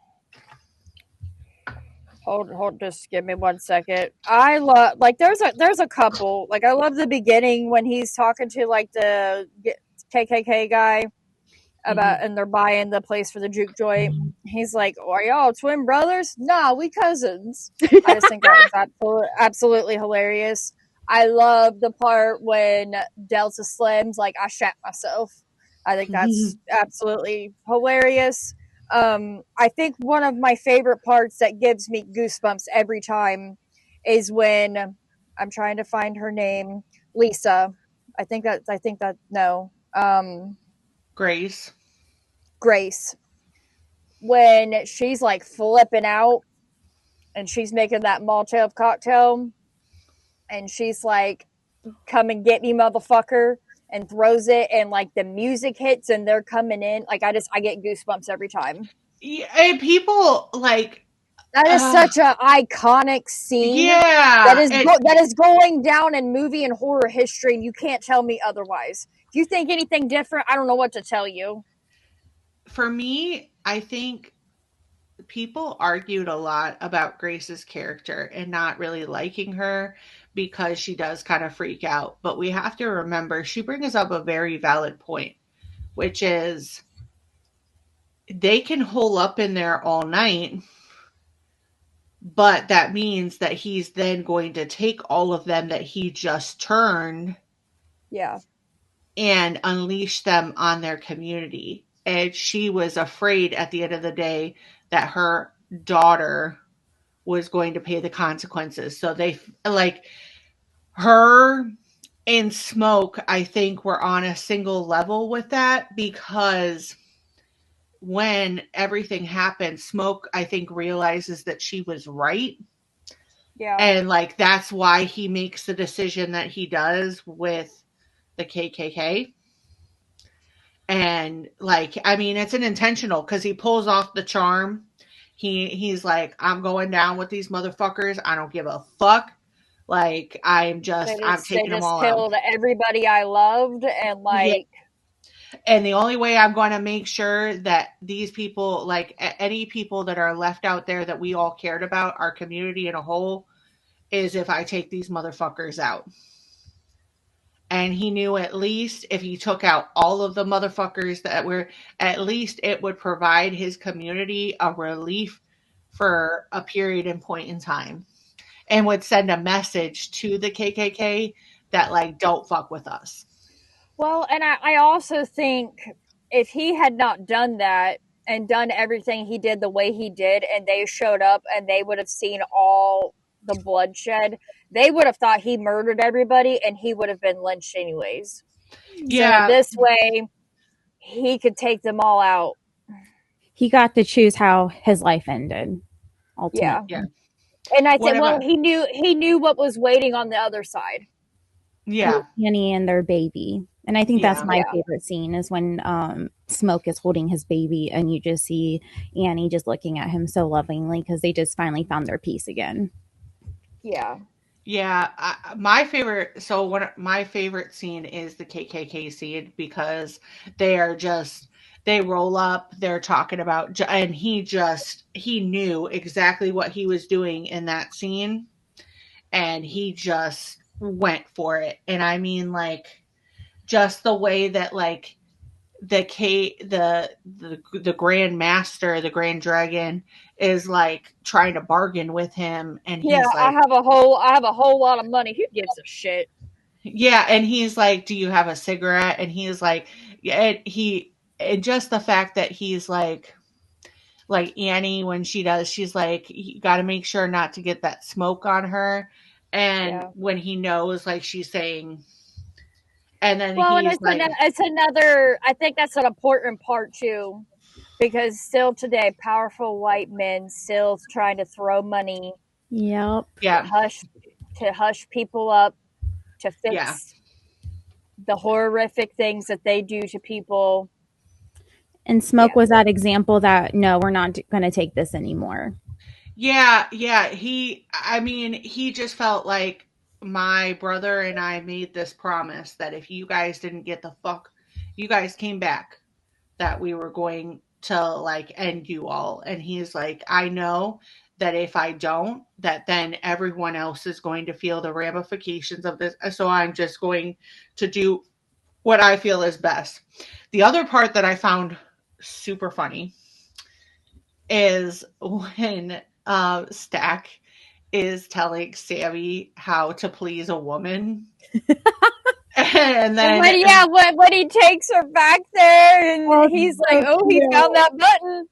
Hold, just give me 1 second. I love, like, there's a couple, like, I love the beginning when he's talking to, like, the KKK guy about, and they're buying the place for the juke joint. He's like, are y'all twin brothers? Nah, we cousins. I just think that was absolutely hilarious. I love the part when Delta Slim's like, I shat myself. I think that's absolutely hilarious. I think one of my favorite parts that gives me goosebumps every time is when I'm trying to find her name, Lisa. Grace. When she's like flipping out and she's making that Molotov cocktail and she's like, come and get me, motherfucker, and throws it, and like the music hits and they're coming in. Like, I get goosebumps every time. Yeah, and people like that is such an iconic scene. Yeah, that is going down in movie and horror history, and you can't tell me otherwise. If you think anything different, I don't know what to tell you. For me, I think people argued a lot about Grace's character and not really liking her because she does kind of freak out. But we have to remember she brings up a very valid point, which is they can hole up in there all night, but that means that he's then going to take all of them that he just turned and unleash them on their community. And she was afraid at the end of the day that her daughter was going to pay the consequences. So they, like, her and Smoke, I think, were on a single level with that, because when everything happened, Smoke, I think, realizes that she was right. Yeah. And like, that's why he makes the decision that he does with the KKK. And like, I mean, it's an intentional, because he pulls off the charm. He's like, I'm going down with these motherfuckers. I don't give a fuck Like, I'm They taking them just all out. killed everybody I loved, and Yeah. like, And the only way I'm going to make sure that these people, like any people that are left out there that we all cared about, our community in a whole, is if I take these motherfuckers out. And he knew at least if he took out all of the motherfuckers that were, at least it would provide his community a relief for a period and point in time, and would send a message to the KKK that, like, don't fuck with us. well, and I also think if he had not done that and done everything he did the way he did, and they showed up and they would have seen all the bloodshed, they would have thought he murdered everybody and he would have been lynched anyways. So Yeah. this way, he could take them all out. He got to choose how his life ended. Ultimately. Yeah. And I What think, well, about, he knew what was waiting on the other side. yeah. Annie and their baby. And I think that's Yeah. my Yeah. favorite scene is when Smoke is holding his baby and you just see Annie just looking at him so lovingly because they just finally found their peace again. Yeah. Yeah, my favorite. So one of my favorite scene is the KKK scene because they are just, they roll up. They're talking about, and he knew exactly what he was doing in that scene, and he just went for it. And I mean, like, just the way that, like, the Grand Master, the Grand Dragon, is like trying to bargain with him, and Yeah, he's I like, have a whole lot of money. Who gives a shit? yeah, and he's like, "Do you have a cigarette?" And he's like, yeah, and just the fact that he's like Annie, when she does, she's like, you got to make sure not to get that smoke on her. And Yeah. when he knows, like, she's saying, and then Well, and he's like, it's another. I think that's an important part too, because still today, powerful white men still trying to throw money Yep. yeah, to hush people up, to yeah, fix the horrific things that they do to people. And Smoke Yeah. was that example that, no, we're not going to take this anymore. yeah, yeah. I mean, he just felt like my brother and I made this promise that if you guys didn't get the fuck, you guys came back, that we were going to, like, end you all. And he's like, I know that if I don't, that then everyone else is going to feel the ramifications of this. So I'm just going to do what I feel is best. The other part that I found super funny is when Stack is telling Sammy how to please a woman. And then When he takes her back there, and he's like, "Oh, he found that button."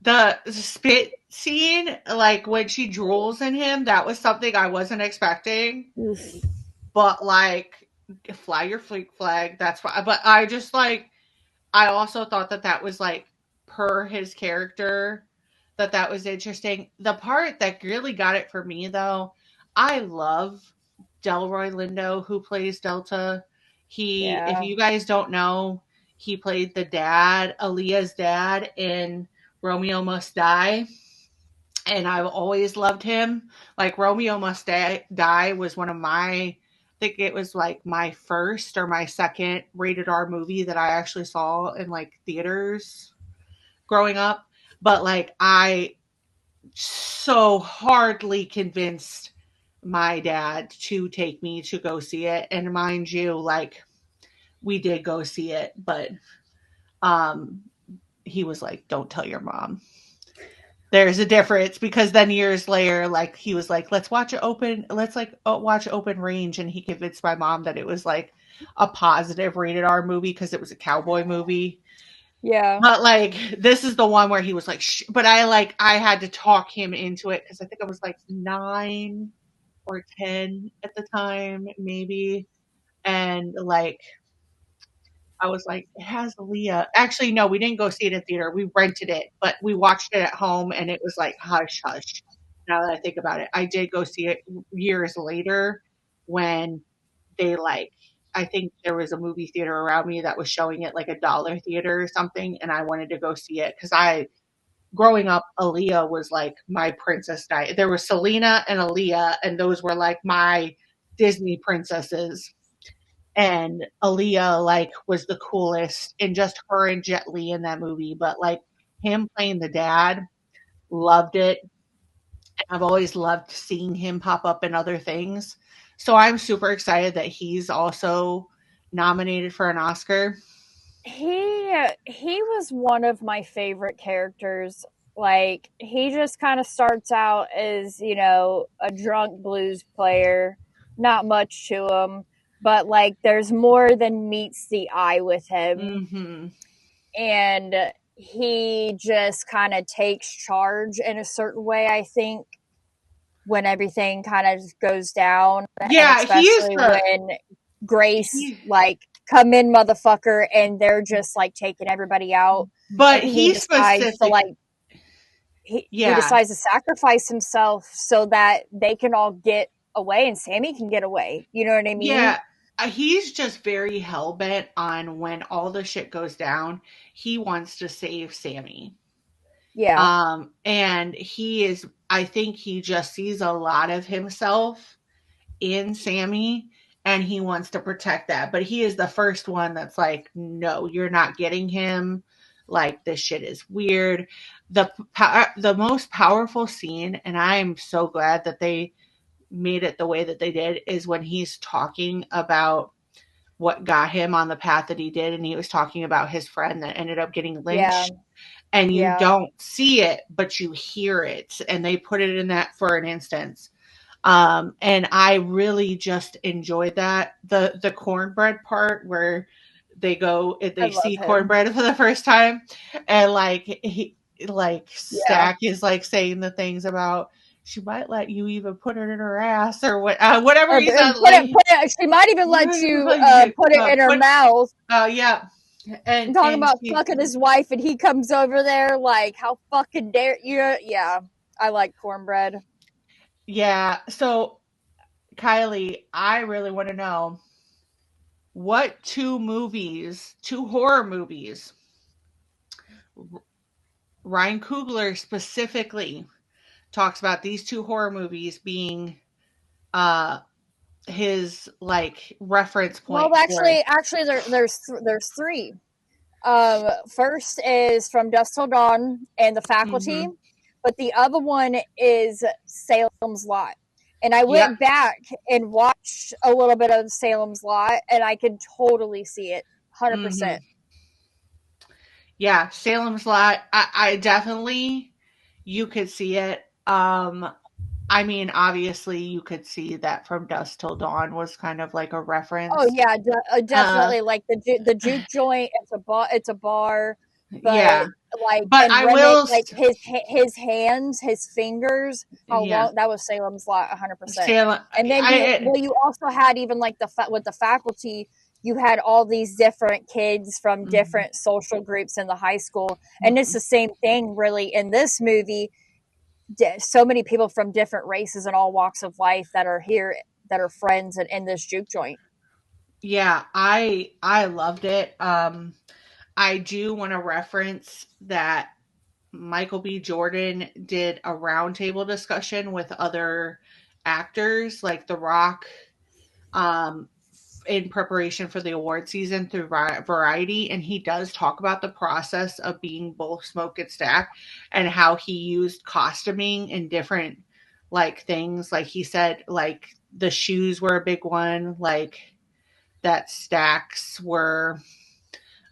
the spit scene, like when she drools in him, that was something I wasn't expecting. But, like, fly your fleet flag, that's fine. But I just, like, I also thought that that was, like, per his character, that was interesting. The part that really got it for me, though, I love Delroy Lindo, who plays Delta. If Yeah. you guys don't know, he played the dad, Aaliyah's dad, in Romeo Must Die. And I've always loved him. Like, Romeo Must Die was one of my, I think it was like my first or my second rated R movie that I actually saw in, like, theaters growing up. But, like, I so hardly convinced my dad to take me to go see it. And mind you, like, we did go see it, but um he was like, don't tell your mom. There's a difference, because then years later, like, he was like, let's watch watch Open Range, and he convinced my mom that it was like a positive rated R movie because it was a cowboy movie. Yeah. But, like, this is the one where he was like, but I had to talk him into it because I think I was like 9 or 10 at the time, maybe. And, like, I was like, it has Aaliyah. Actually, no, we didn't go see it in theater. We rented it, but we watched it at home, and it was like hush hush. Now that I think about it, I did go see it years later when they, like, I think there was a movie theater around me that was showing it, like a dollar theater or something, and I wanted to go see it because growing up, Aaliyah was like my princess diet. There was Selena and Aaliyah, and those were like my Disney princesses. And Aaliyah like was the coolest, and just her and Jet Li in that movie. But like him playing the dad, loved it. I've always loved seeing him pop up in other things. So I'm super excited that he's also nominated for an Oscar. He was one of my favorite characters. Like, he just kind of starts out as, you know, a drunk blues player, not much to him, but like there's more than meets the eye with him. Mm-hmm. And he just kind of takes charge in a certain way, I think, when everything kind of goes down. Yeah, and especially when Grace like come in, motherfucker, and they're just like taking everybody out. But and he decides to like he decides to sacrifice himself so that they can all get away and Sammy can get away. You know what I mean? Yeah. He's just very hell-bent on when all the shit goes down, he wants to save Sammy. Yeah. And he is, I think he just sees a lot of himself in Sammy, and he wants to protect that. But he is the first one that's like, no, you're not getting him. Like, this shit is weird. The most powerful scene, and I'm so glad that they made it the way that they did, is when he's talking about what got him on the path that he did, and he was talking about his friend that ended up getting lynched. And you don't see it, but you hear it, and they put it in that for an instance. And I really just enjoyed that. The cornbread part where they see cornbread for the first time, and like Stack is like saying the things about she might let you even put it in her ass or whatever he said. She might even let you put it in her mouth. Yeah. And talking about fucking his wife, and he comes over there like, how fucking dare you? Yeah, I like cornbread. Yeah. So, Kylie, I really want to know what two horror movies, Ryan Coogler specifically talks about these two horror movies being his like reference point. Well, actually, there's three. First is From Dusk Till Dawn and The Faculty, but the other one is Salem's Lot. And I went back and watched a little bit of Salem's Lot, and I could totally see it, 100%. Yeah, Salem's Lot. I definitely, you could see it. I mean, obviously, you could see that From Dusk Till Dawn was kind of like a reference. Oh yeah, definitely. Like the Juke joint. It's a bar. But yeah, like, but I will like his hands, his fingers. How long? That was Salem's Lot, 100%. And then you also had even like with the Faculty. You had all these different kids from different social groups in the high school, and it's the same thing really in this movie. So many people from different races and all walks of life that are here, that are friends in this Juke joint. Yeah, I loved it. I do want to reference that Michael B. Jordan did a roundtable discussion with other actors like The Rock, in preparation for the award season through Variety, and he does talk about the process of being both Smoke and Stack and how he used costuming and different like things. Like he said, like the shoes were a big one, like that Stack's were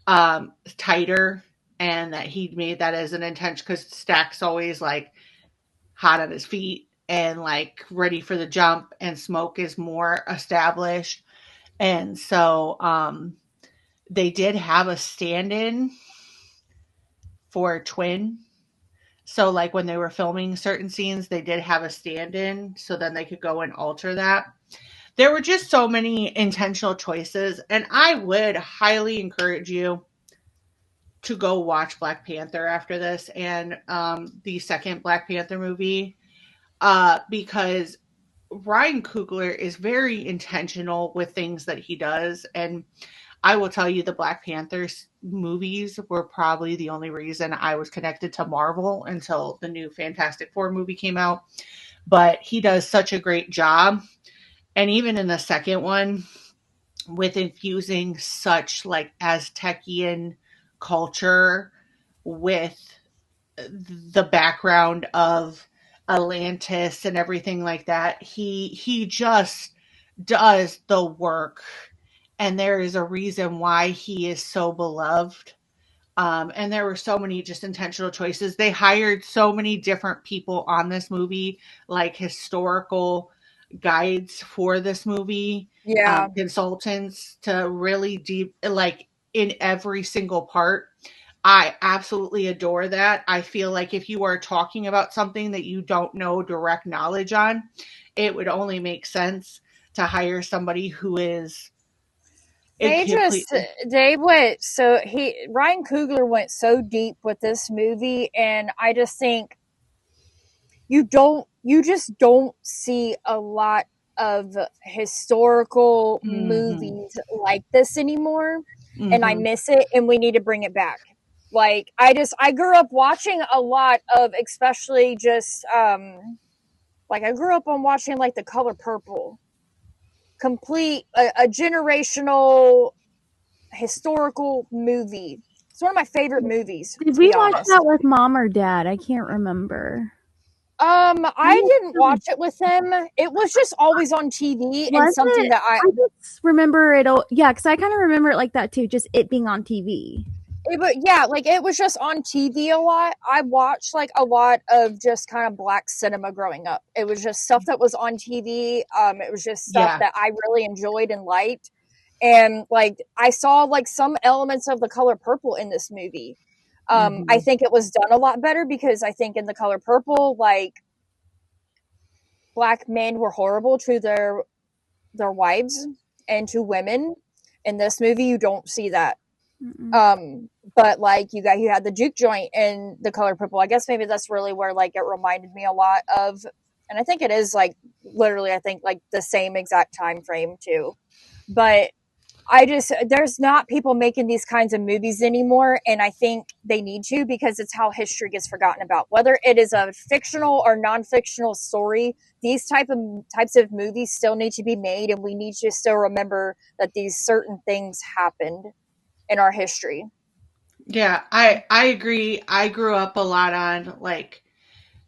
tighter, and that he made that as an intention because Stack's always like hot on his feet and like ready for the jump, and Smoke is more established. And so they did have a stand-in for Twin. So like when they were filming certain scenes, they did have a stand-in so then they could go and alter that. There were just so many intentional choices, and I would highly encourage you to go watch Black Panther after this and the second Black Panther movie, because Ryan Coogler is very intentional with things that he does, and I will tell you the Black Panthers movies were probably the only reason I was connected to Marvel until the new Fantastic Four movie came out. But he does such a great job. And even in the second one, with infusing such like Aztecian culture with the background of Atlantis and everything like that, he just does the work, and there is a reason why he is so beloved. And there were so many just intentional choices. They hired so many different people on this movie, like historical guides for this movie, Yeah. consultants to really deep, like in every single part. I absolutely adore that. I feel like if you are talking about something that you don't know direct knowledge on, it would only make sense to hire somebody who is They went so Ryan Coogler went so deep with this movie, and I just think you just don't see a lot of historical movies like this anymore, and I miss it, and we need to bring it back. Like I grew up watching a lot of, especially just like I grew up on watching like The Color Purple, complete a generational historical movie. It's one of my favorite movies. Did to we be watch honest. that with mom or dad? I can't remember. I didn't watch it with him. It was just always on TV, and something that I just remember it. Yeah, because I kind of remember it like that too. Just it being on TV. It was just on TV a lot. I watched like a lot of just kind of black cinema growing up. It was just stuff that was on TV. It was just stuff that I really enjoyed and liked. And like I saw like some elements of The Color Purple in this movie. I think it was done a lot better because I think in The Color Purple, like black men were horrible to their wives and to women. In this movie, you don't see that. But like you had the juke joint in The Color Purple. I guess maybe that's really where like it reminded me a lot of, and I think it is like literally I think like the same exact time frame too. But there's not people making these kinds of movies anymore, and I think they need to, because it's how history gets forgotten about. Whether it is a fictional or non-fictional story, these types of movies still need to be made, and we need to still remember that these certain things happened in our history. Yeah, I agree. I grew up a lot on like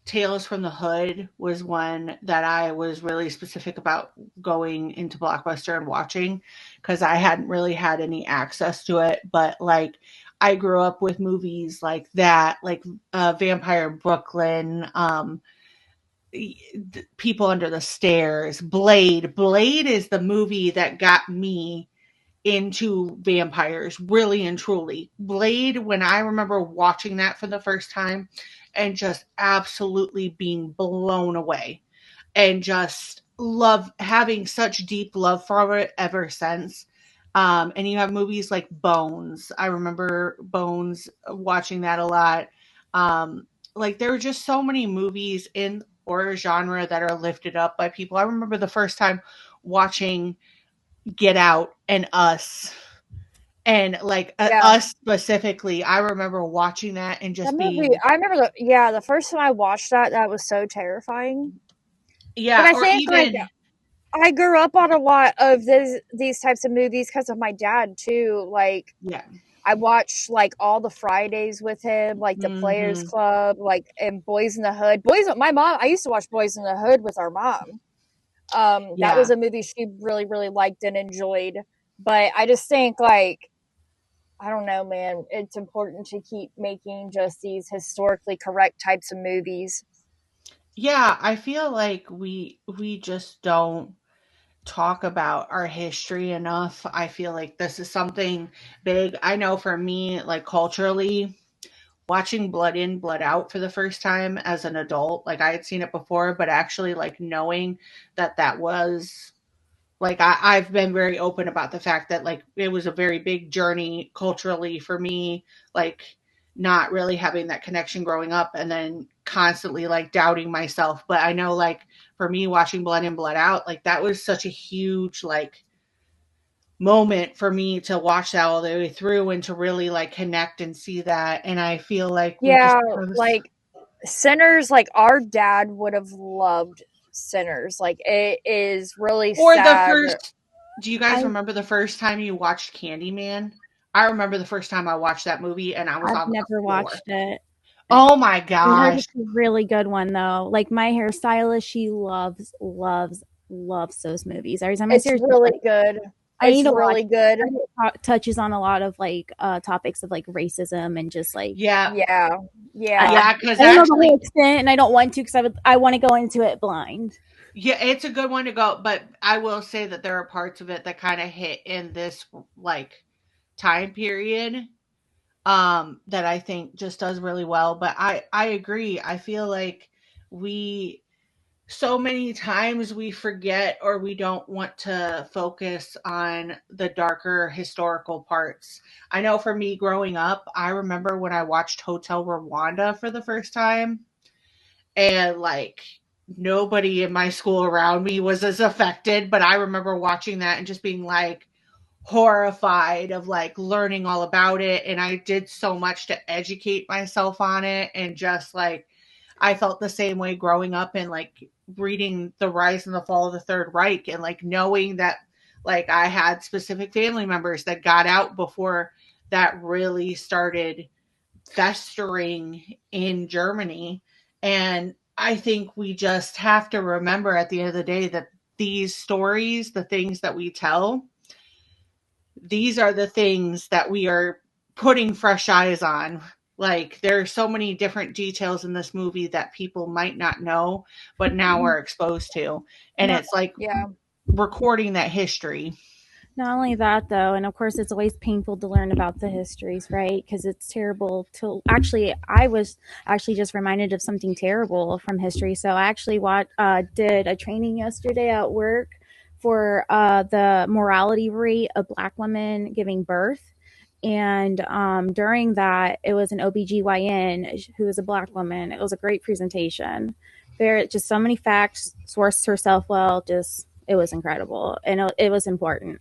Tales from the Hood was one that I was really specific about going into Blockbuster and watching, because I hadn't really had any access to it. But like I grew up with movies like that, like Vampire in Brooklyn, People Under the Stairs, Blade. Blade is the movie that got me into vampires, really and truly. Blade, when I remember watching that for the first time and just absolutely being blown away and just having such deep love for it ever since. And you have movies like Bones. I remember Bones, watching that a lot. Like there were just so many movies in horror genre that are lifted up by people. I remember the first time watching Get Out and Us, and like Us specifically. I remember watching that and just being. I remember the first time I watched that was so terrifying. Yeah, but I think even, like, I grew up on a lot of these types of movies because of my dad too. Like, I watched like all the Fridays with him, like the Players Club, like, and Boys in the Hood. My mom. I used to watch Boys in the Hood with our mom. That was a movie she really, really liked and enjoyed. But I just think, like, I don't know, man, it's important to keep making just these historically correct types of movies. Yeah, I feel like we just don't talk about our history enough. I feel like this is something big. I know for me, like culturally, watching Blood In, Blood Out for the first time as an adult, like I had seen it before, but actually like knowing that was like I've been very open about the fact that like it was a very big journey culturally for me, like not really having that connection growing up and then constantly like doubting myself. But I know like for me watching Blood In, Blood Out, like that was such a huge like moment for me to watch that all the way through and to really like connect and see that. And I feel like we just like Sinners, like our dad would have loved Sinners. Like it is really or the sad. first. Do you guys remember the first time you watched Candyman? I remember the first time I watched that movie, and I was I've on the never floor. watched it. Oh my I heard gosh! it's a really good one though. Like my hairstylist, she loves those movies. Every time I It's see her, really good. It's really good. It touches on a lot of like topics of like racism and just like Yeah, because I don't know the whole extent, and I don't want to because I want to go into it blind. Yeah, it's a good one to go, but I will say that there are parts of it that kind of hit in this like time period that I think just does really well. But I agree. I feel like so many times we forget or we don't want to focus on the darker historical parts. I know for me growing up, I remember when I watched Hotel Rwanda for the first time, and like nobody in my school around me was as affected, but I remember watching that and just being like horrified of like learning all about it. And I did so much to educate myself on it, and just like I felt the same way growing up and like reading The Rise and the Fall of the Third Reich, and like knowing that like I had specific family members that got out before that really started festering in Germany. And I think we just have to remember at the end of the day that these stories, the things that we tell, these are the things that we are putting fresh eyes on. Like there are so many different details in this movie that people might not know, but now are exposed to. And it's like recording that history. Not only that, though, and of course, it's always painful to learn about the histories, right? Because it's terrible to actually. I was actually just reminded of something terrible from history. So I actually did a training yesterday at work for the mortality rate of Black women giving birth. And during that, it was an OBGYN who was a Black woman. It was a great presentation. There, just so many facts, sourced herself well. Just it was incredible, and it was important.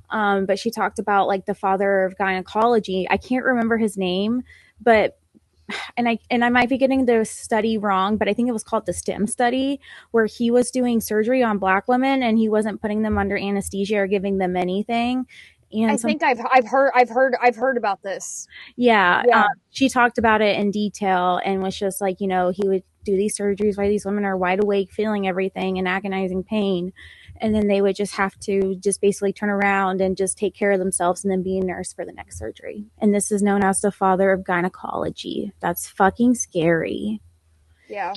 But she talked about like the father of gynecology. I can't remember his name, but and I might be getting the study wrong, but I think it was called the STEM study, where he was doing surgery on Black women and he wasn't putting them under anesthesia or giving them anything. And I think I've heard about this. Yeah. She talked about it in detail and was just like, he would do these surgeries while these women are wide awake, feeling everything and agonizing pain. And then they would just have to just basically turn around and just take care of themselves and then be a nurse for the next surgery. And this is known as the father of gynecology. That's fucking scary. Yeah.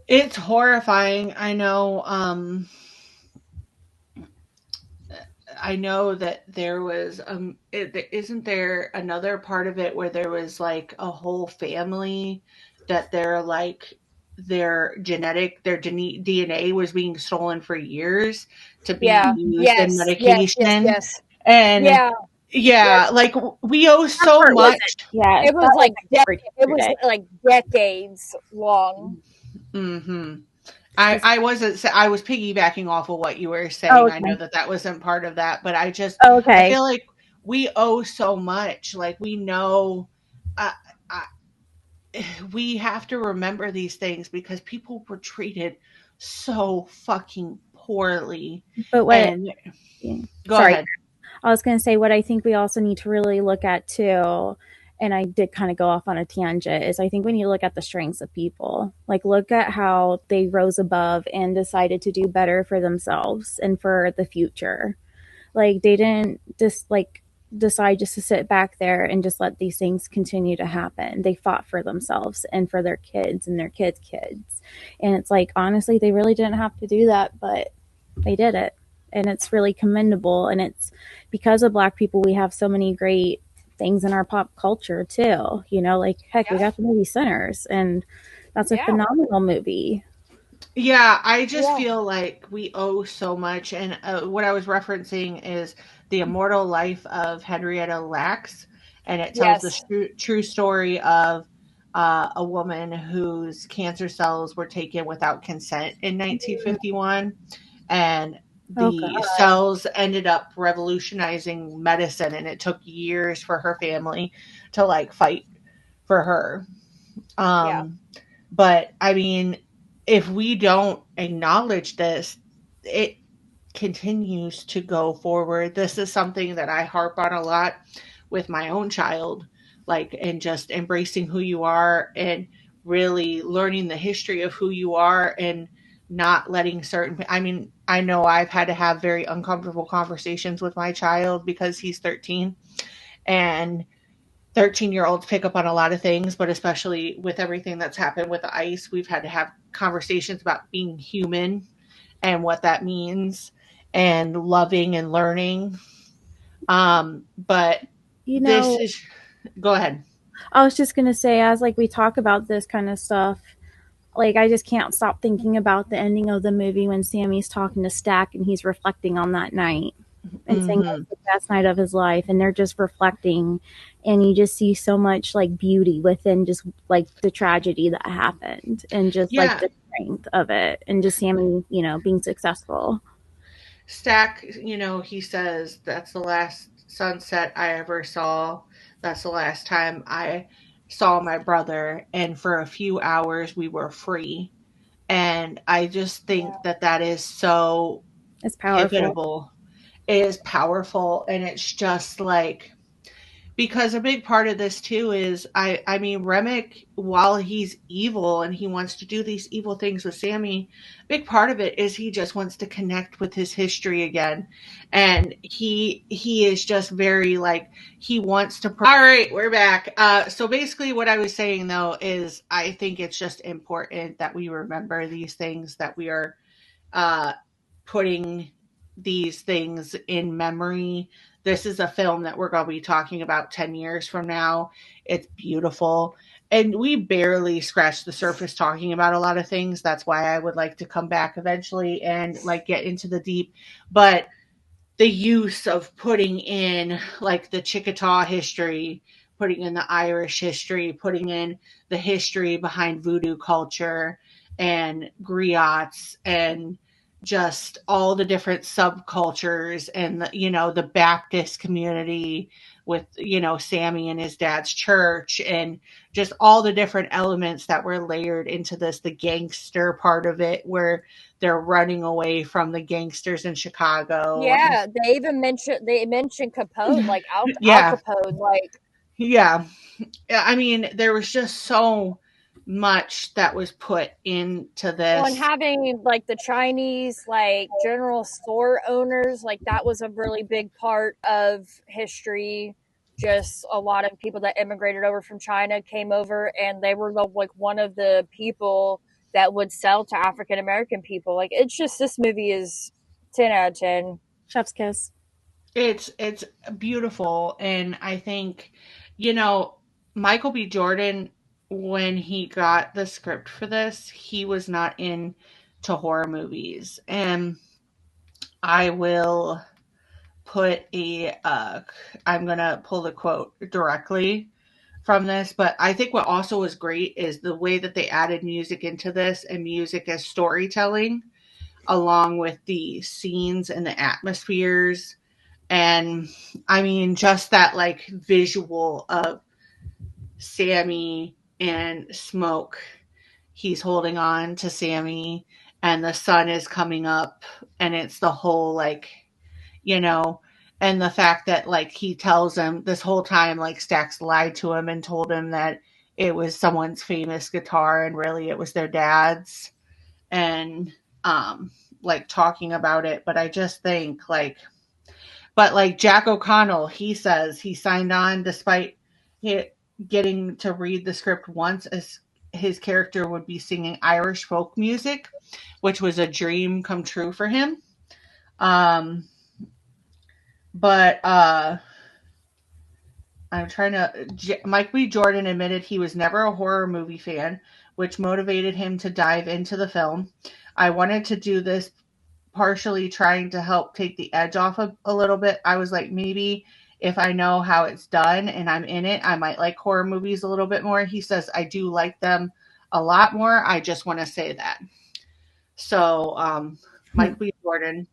It's horrifying. I know that there was isn't there another part of it where there was like a whole family that their DNA was being stolen for years to be used in medication. Yes. And like we owe so much. It was like decades long. Mm-hmm. I was piggybacking off of what you were saying. Oh, okay. I know that wasn't part of that, but I feel like we owe so much. Like we know, we have to remember these things because people were treated so fucking poorly. But go ahead. I was going to say what I think we also need to really look at too, and I did kind of go off on a tangent, is I think when you look at the strengths of people, like look at how they rose above and decided to do better for themselves and for the future. Like they didn't just like decide just to sit back there and just let these things continue to happen. They fought for themselves and for their kids and their kids' kids. And it's like, honestly, they really didn't have to do that, but they did it. And it's really commendable. And it's because of Black people, we have so many great things in our pop culture too. Like heck, we got the movie Sinners, and that's a phenomenal movie. Yeah, I just feel like we owe so much. And what I was referencing is The Immortal Life of Henrietta Lacks. And it tells the true story of a woman whose cancer cells were taken without consent in 1951. And Oh, the God. cells ended up revolutionizing medicine, and it took years for her family to like fight for her. Yeah. But I mean, if we don't acknowledge this, it continues to go forward. This is something that I harp on a lot with my own child, like, and just embracing who you are and really learning the history of who you are and not letting certain, I mean, I know I've had to have very uncomfortable conversations with my child because he's 13, and 13-year-olds pick up on a lot of things, but especially with everything that's happened with the ice, we've had to have conversations about being human and what that means and loving and learning. But You this know, is, go ahead. I was just going to say, as like we talk about this kind of stuff, like I just can't stop thinking about the ending of the movie when Sammy's talking to Stack and he's reflecting on that night and saying it was the best night of his life, and they're just reflecting, and you just see so much like beauty within just like the tragedy that happened and just like Yeah. the strength of it, and just Sammy, you know, being successful. Stack, he says, that's the last sunset I ever saw. That's the last time I saw my brother. And for a few hours, we were free. And I just think that that is so It's powerful. pivotal. It is powerful. And it's just like, because a big part of this too is I mean Remick, while he's evil and he wants to do these evil things with Sammy, big part of it is he just wants to connect with his history again, and he is just very like he wants to. All right, we're back. So basically, what I was saying though is I think it's just important that we remember these things, that we are uh, putting these things in memory. This is a film that we're going to be talking about 10 years from now. It's beautiful. And we barely scratched the surface talking about a lot of things. That's why I would like to come back eventually and like get into the deep. But the use of putting in like the Chickasaw history, putting in the Irish history, putting in the history behind voodoo culture and griots and just all the different subcultures and the Baptist community with Sammy and his dad's church, and just all the different elements that were layered into this, the gangster part of it where they're running away from the gangsters in Chicago. Yeah, they mentioned Capone, like Al Yeah. Capone, like Yeah. I mean, there was just so much that was put into on this. having like the Chinese like general store owners, like that was a really big part of history. Just a lot of people that immigrated over from China came over, and they were like one of the people that would sell to African American people. Like it's just, this movie is 10 out of 10. Chef's kiss. It's beautiful, and I think Michael B. Jordan, when he got the script for this, he was not into horror movies, and I will put I'm gonna pull the quote directly from this, but I think what also was great is the way that they added music into this, and music as storytelling along with the scenes and the atmospheres. And I mean, just that like visual of Sammy and Smoke. He's holding on to Sammy, and the sun is coming up, and it's the whole like, you know, and the fact that like he tells him this whole time, like Stax lied to him and told him that it was someone's famous guitar and really it was their dad's, and like talking about it. But I just think like, but like Jack O'Connell, he says he signed on despite getting to read the script once, as his character would be singing Irish folk music, which was a dream come true for him. But I'm trying to. Mike B. Jordan admitted he was never a horror movie fan, which motivated him to dive into the film. I wanted to do this partially trying to help take the edge off a little bit. I was like, maybe if I know how it's done and I'm in it, I might like horror movies a little bit more. He says, I do like them a lot more. I just want to say that. So, Mike B. Jordan.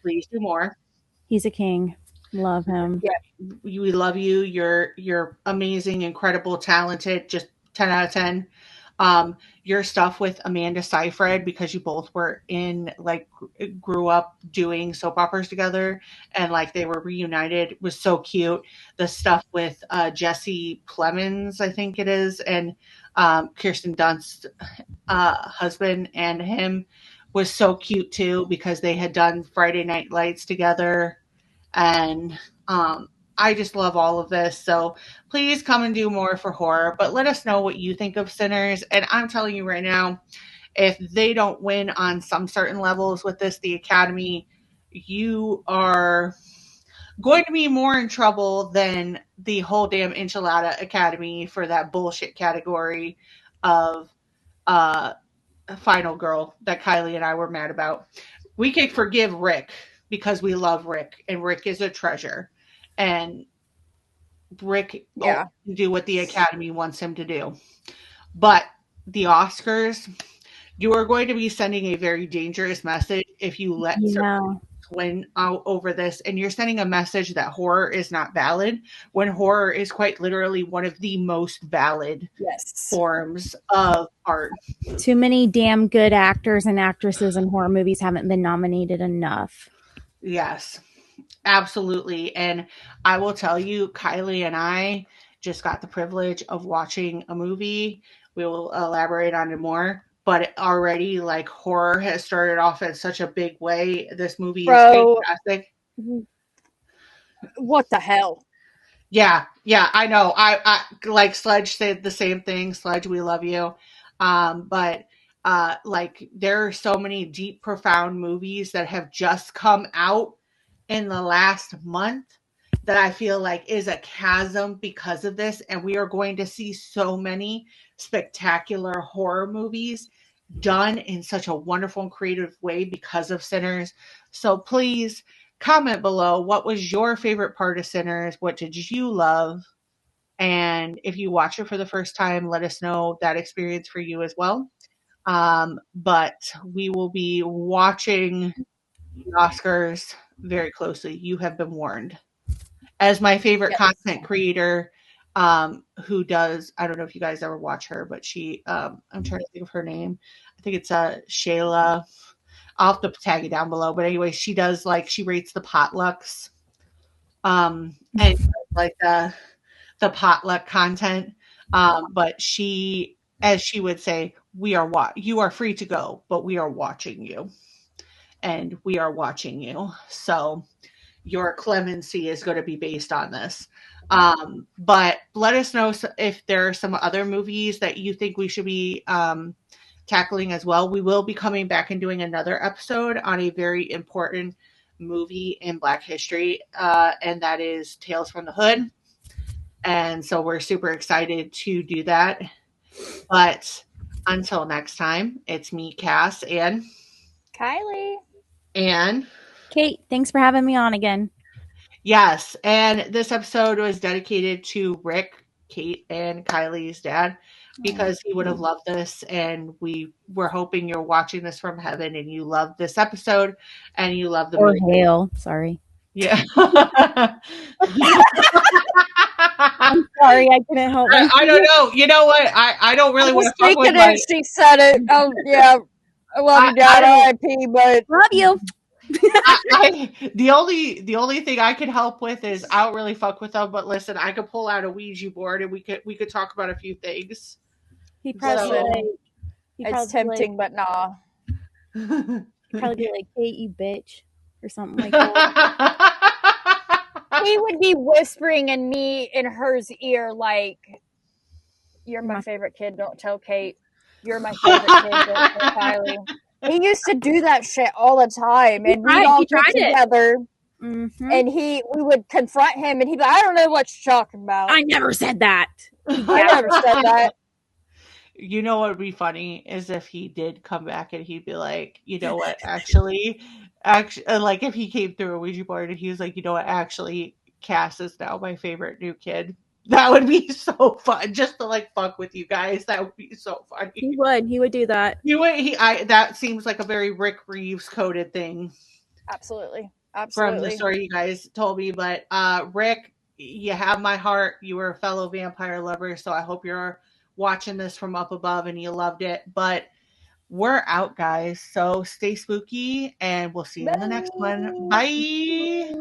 Please do more. He's a king. Love him. Yeah. We love you. You're amazing, incredible, talented. Just 10 out of 10. Your stuff with Amanda Seyfried, because you both were in, like, grew up doing soap operas together, and like they were reunited, was so cute. The stuff with Jesse Plemons, I think it is, and Kirsten Dunst's husband and him was so cute too, because they had done Friday Night Lights together, and I just love all of this. So please come and do more for horror, but let us know what you think of Sinners. And I'm telling you right now, if they don't win on some certain levels with this, the Academy, you are going to be more in trouble than the whole damn Enchilada Academy for that bullshit category of Final Girl that Kylie and I were mad about. We could forgive Rick because we love Rick, and Rick is a treasure. And Rick can do what the Academy wants him to do. But the Oscars, you are going to be sending a very dangerous message if you let certain win over this. And you're sending a message that horror is not valid, when horror is quite literally one of the most valid forms of art. Too many damn good actors and actresses in horror movies haven't been nominated enough. Yes. Absolutely. And I will tell you, Kylie and I just got the privilege of watching a movie. We will elaborate on it more, but already, like, horror has started off in such a big way. This movie is fantastic. What the hell? Yeah, I know. I like Sledge said the same thing. Sledge, we love you. But like, there are so many deep, profound movies that have just come out in the last month that I feel like is a chasm because of this. And we are going to see so many spectacular horror movies done in such a wonderful and creative way because of Sinners. So please comment below, what was your favorite part of Sinners? What did you love? And if you watch it for the first time, let us know that experience for you as well. But we will be watching the Oscars very closely. You have been warned. As my favorite content creator, who does, I don't know if you guys ever watch her, but she, I'm trying to think of her name. I think it's Shayla. I'll have to tag it down below. But anyway, she does, like, she rates the potlucks, and like the potluck content. But she, as she would say, you are free to go, but we are watching you. And we are watching you. So your clemency is going to be based on this. But let us know if there are some other movies that you think we should be tackling as well. We will be coming back and doing another episode on a very important movie in Black history, and that is Tales from the Hood. And so we're super excited to do that. But until next time, it's me, Cass, and Kylie. And Kate, thanks for having me on again. Yes, and this episode was dedicated to Rick, Kate, and Kylie's dad, because he would have loved this, and we were hoping you're watching this from heaven and you love this episode and you love the movie. Or hail, sorry. Yeah. I'm sorry, I couldn't help myself. I don't know. You know what? I don't really want to fuck with it. She said it. Oh, yeah. I love you, Dad. R.I.P. But love you. The only thing I could help with is I don't really fuck with them. But listen, I could pull out a Ouija board and we could talk about a few things. He probably it's tempting, but nah. He'd probably be like, "Kate, you bitch," or something like that. He would be whispering in her ear like, "You're my favorite kid. Don't tell Kate. You're my favorite kid. Don't tell Kylie." He used to do that shit all the time, and we all get together, and we would confront him, and he'd be like, "I don't know what you're talking about. I never said that. I never said that." You know what would be funny is if he did come back and he'd be like, "You know what, actually, like if he came through a Ouija board and he was like, you know what, actually, Cass is now my favorite new kid." That would be so fun, just to like fuck with you guys. That would be so funny. He would do that. That seems like a very Rick Reeves coded thing. Absolutely. from the story you guys told me. But Rick, you have my heart. You were a fellow vampire lover, so I hope you're watching this from up above and you loved it. But we're out, guys. So stay spooky, and we'll see you in the next one. Bye.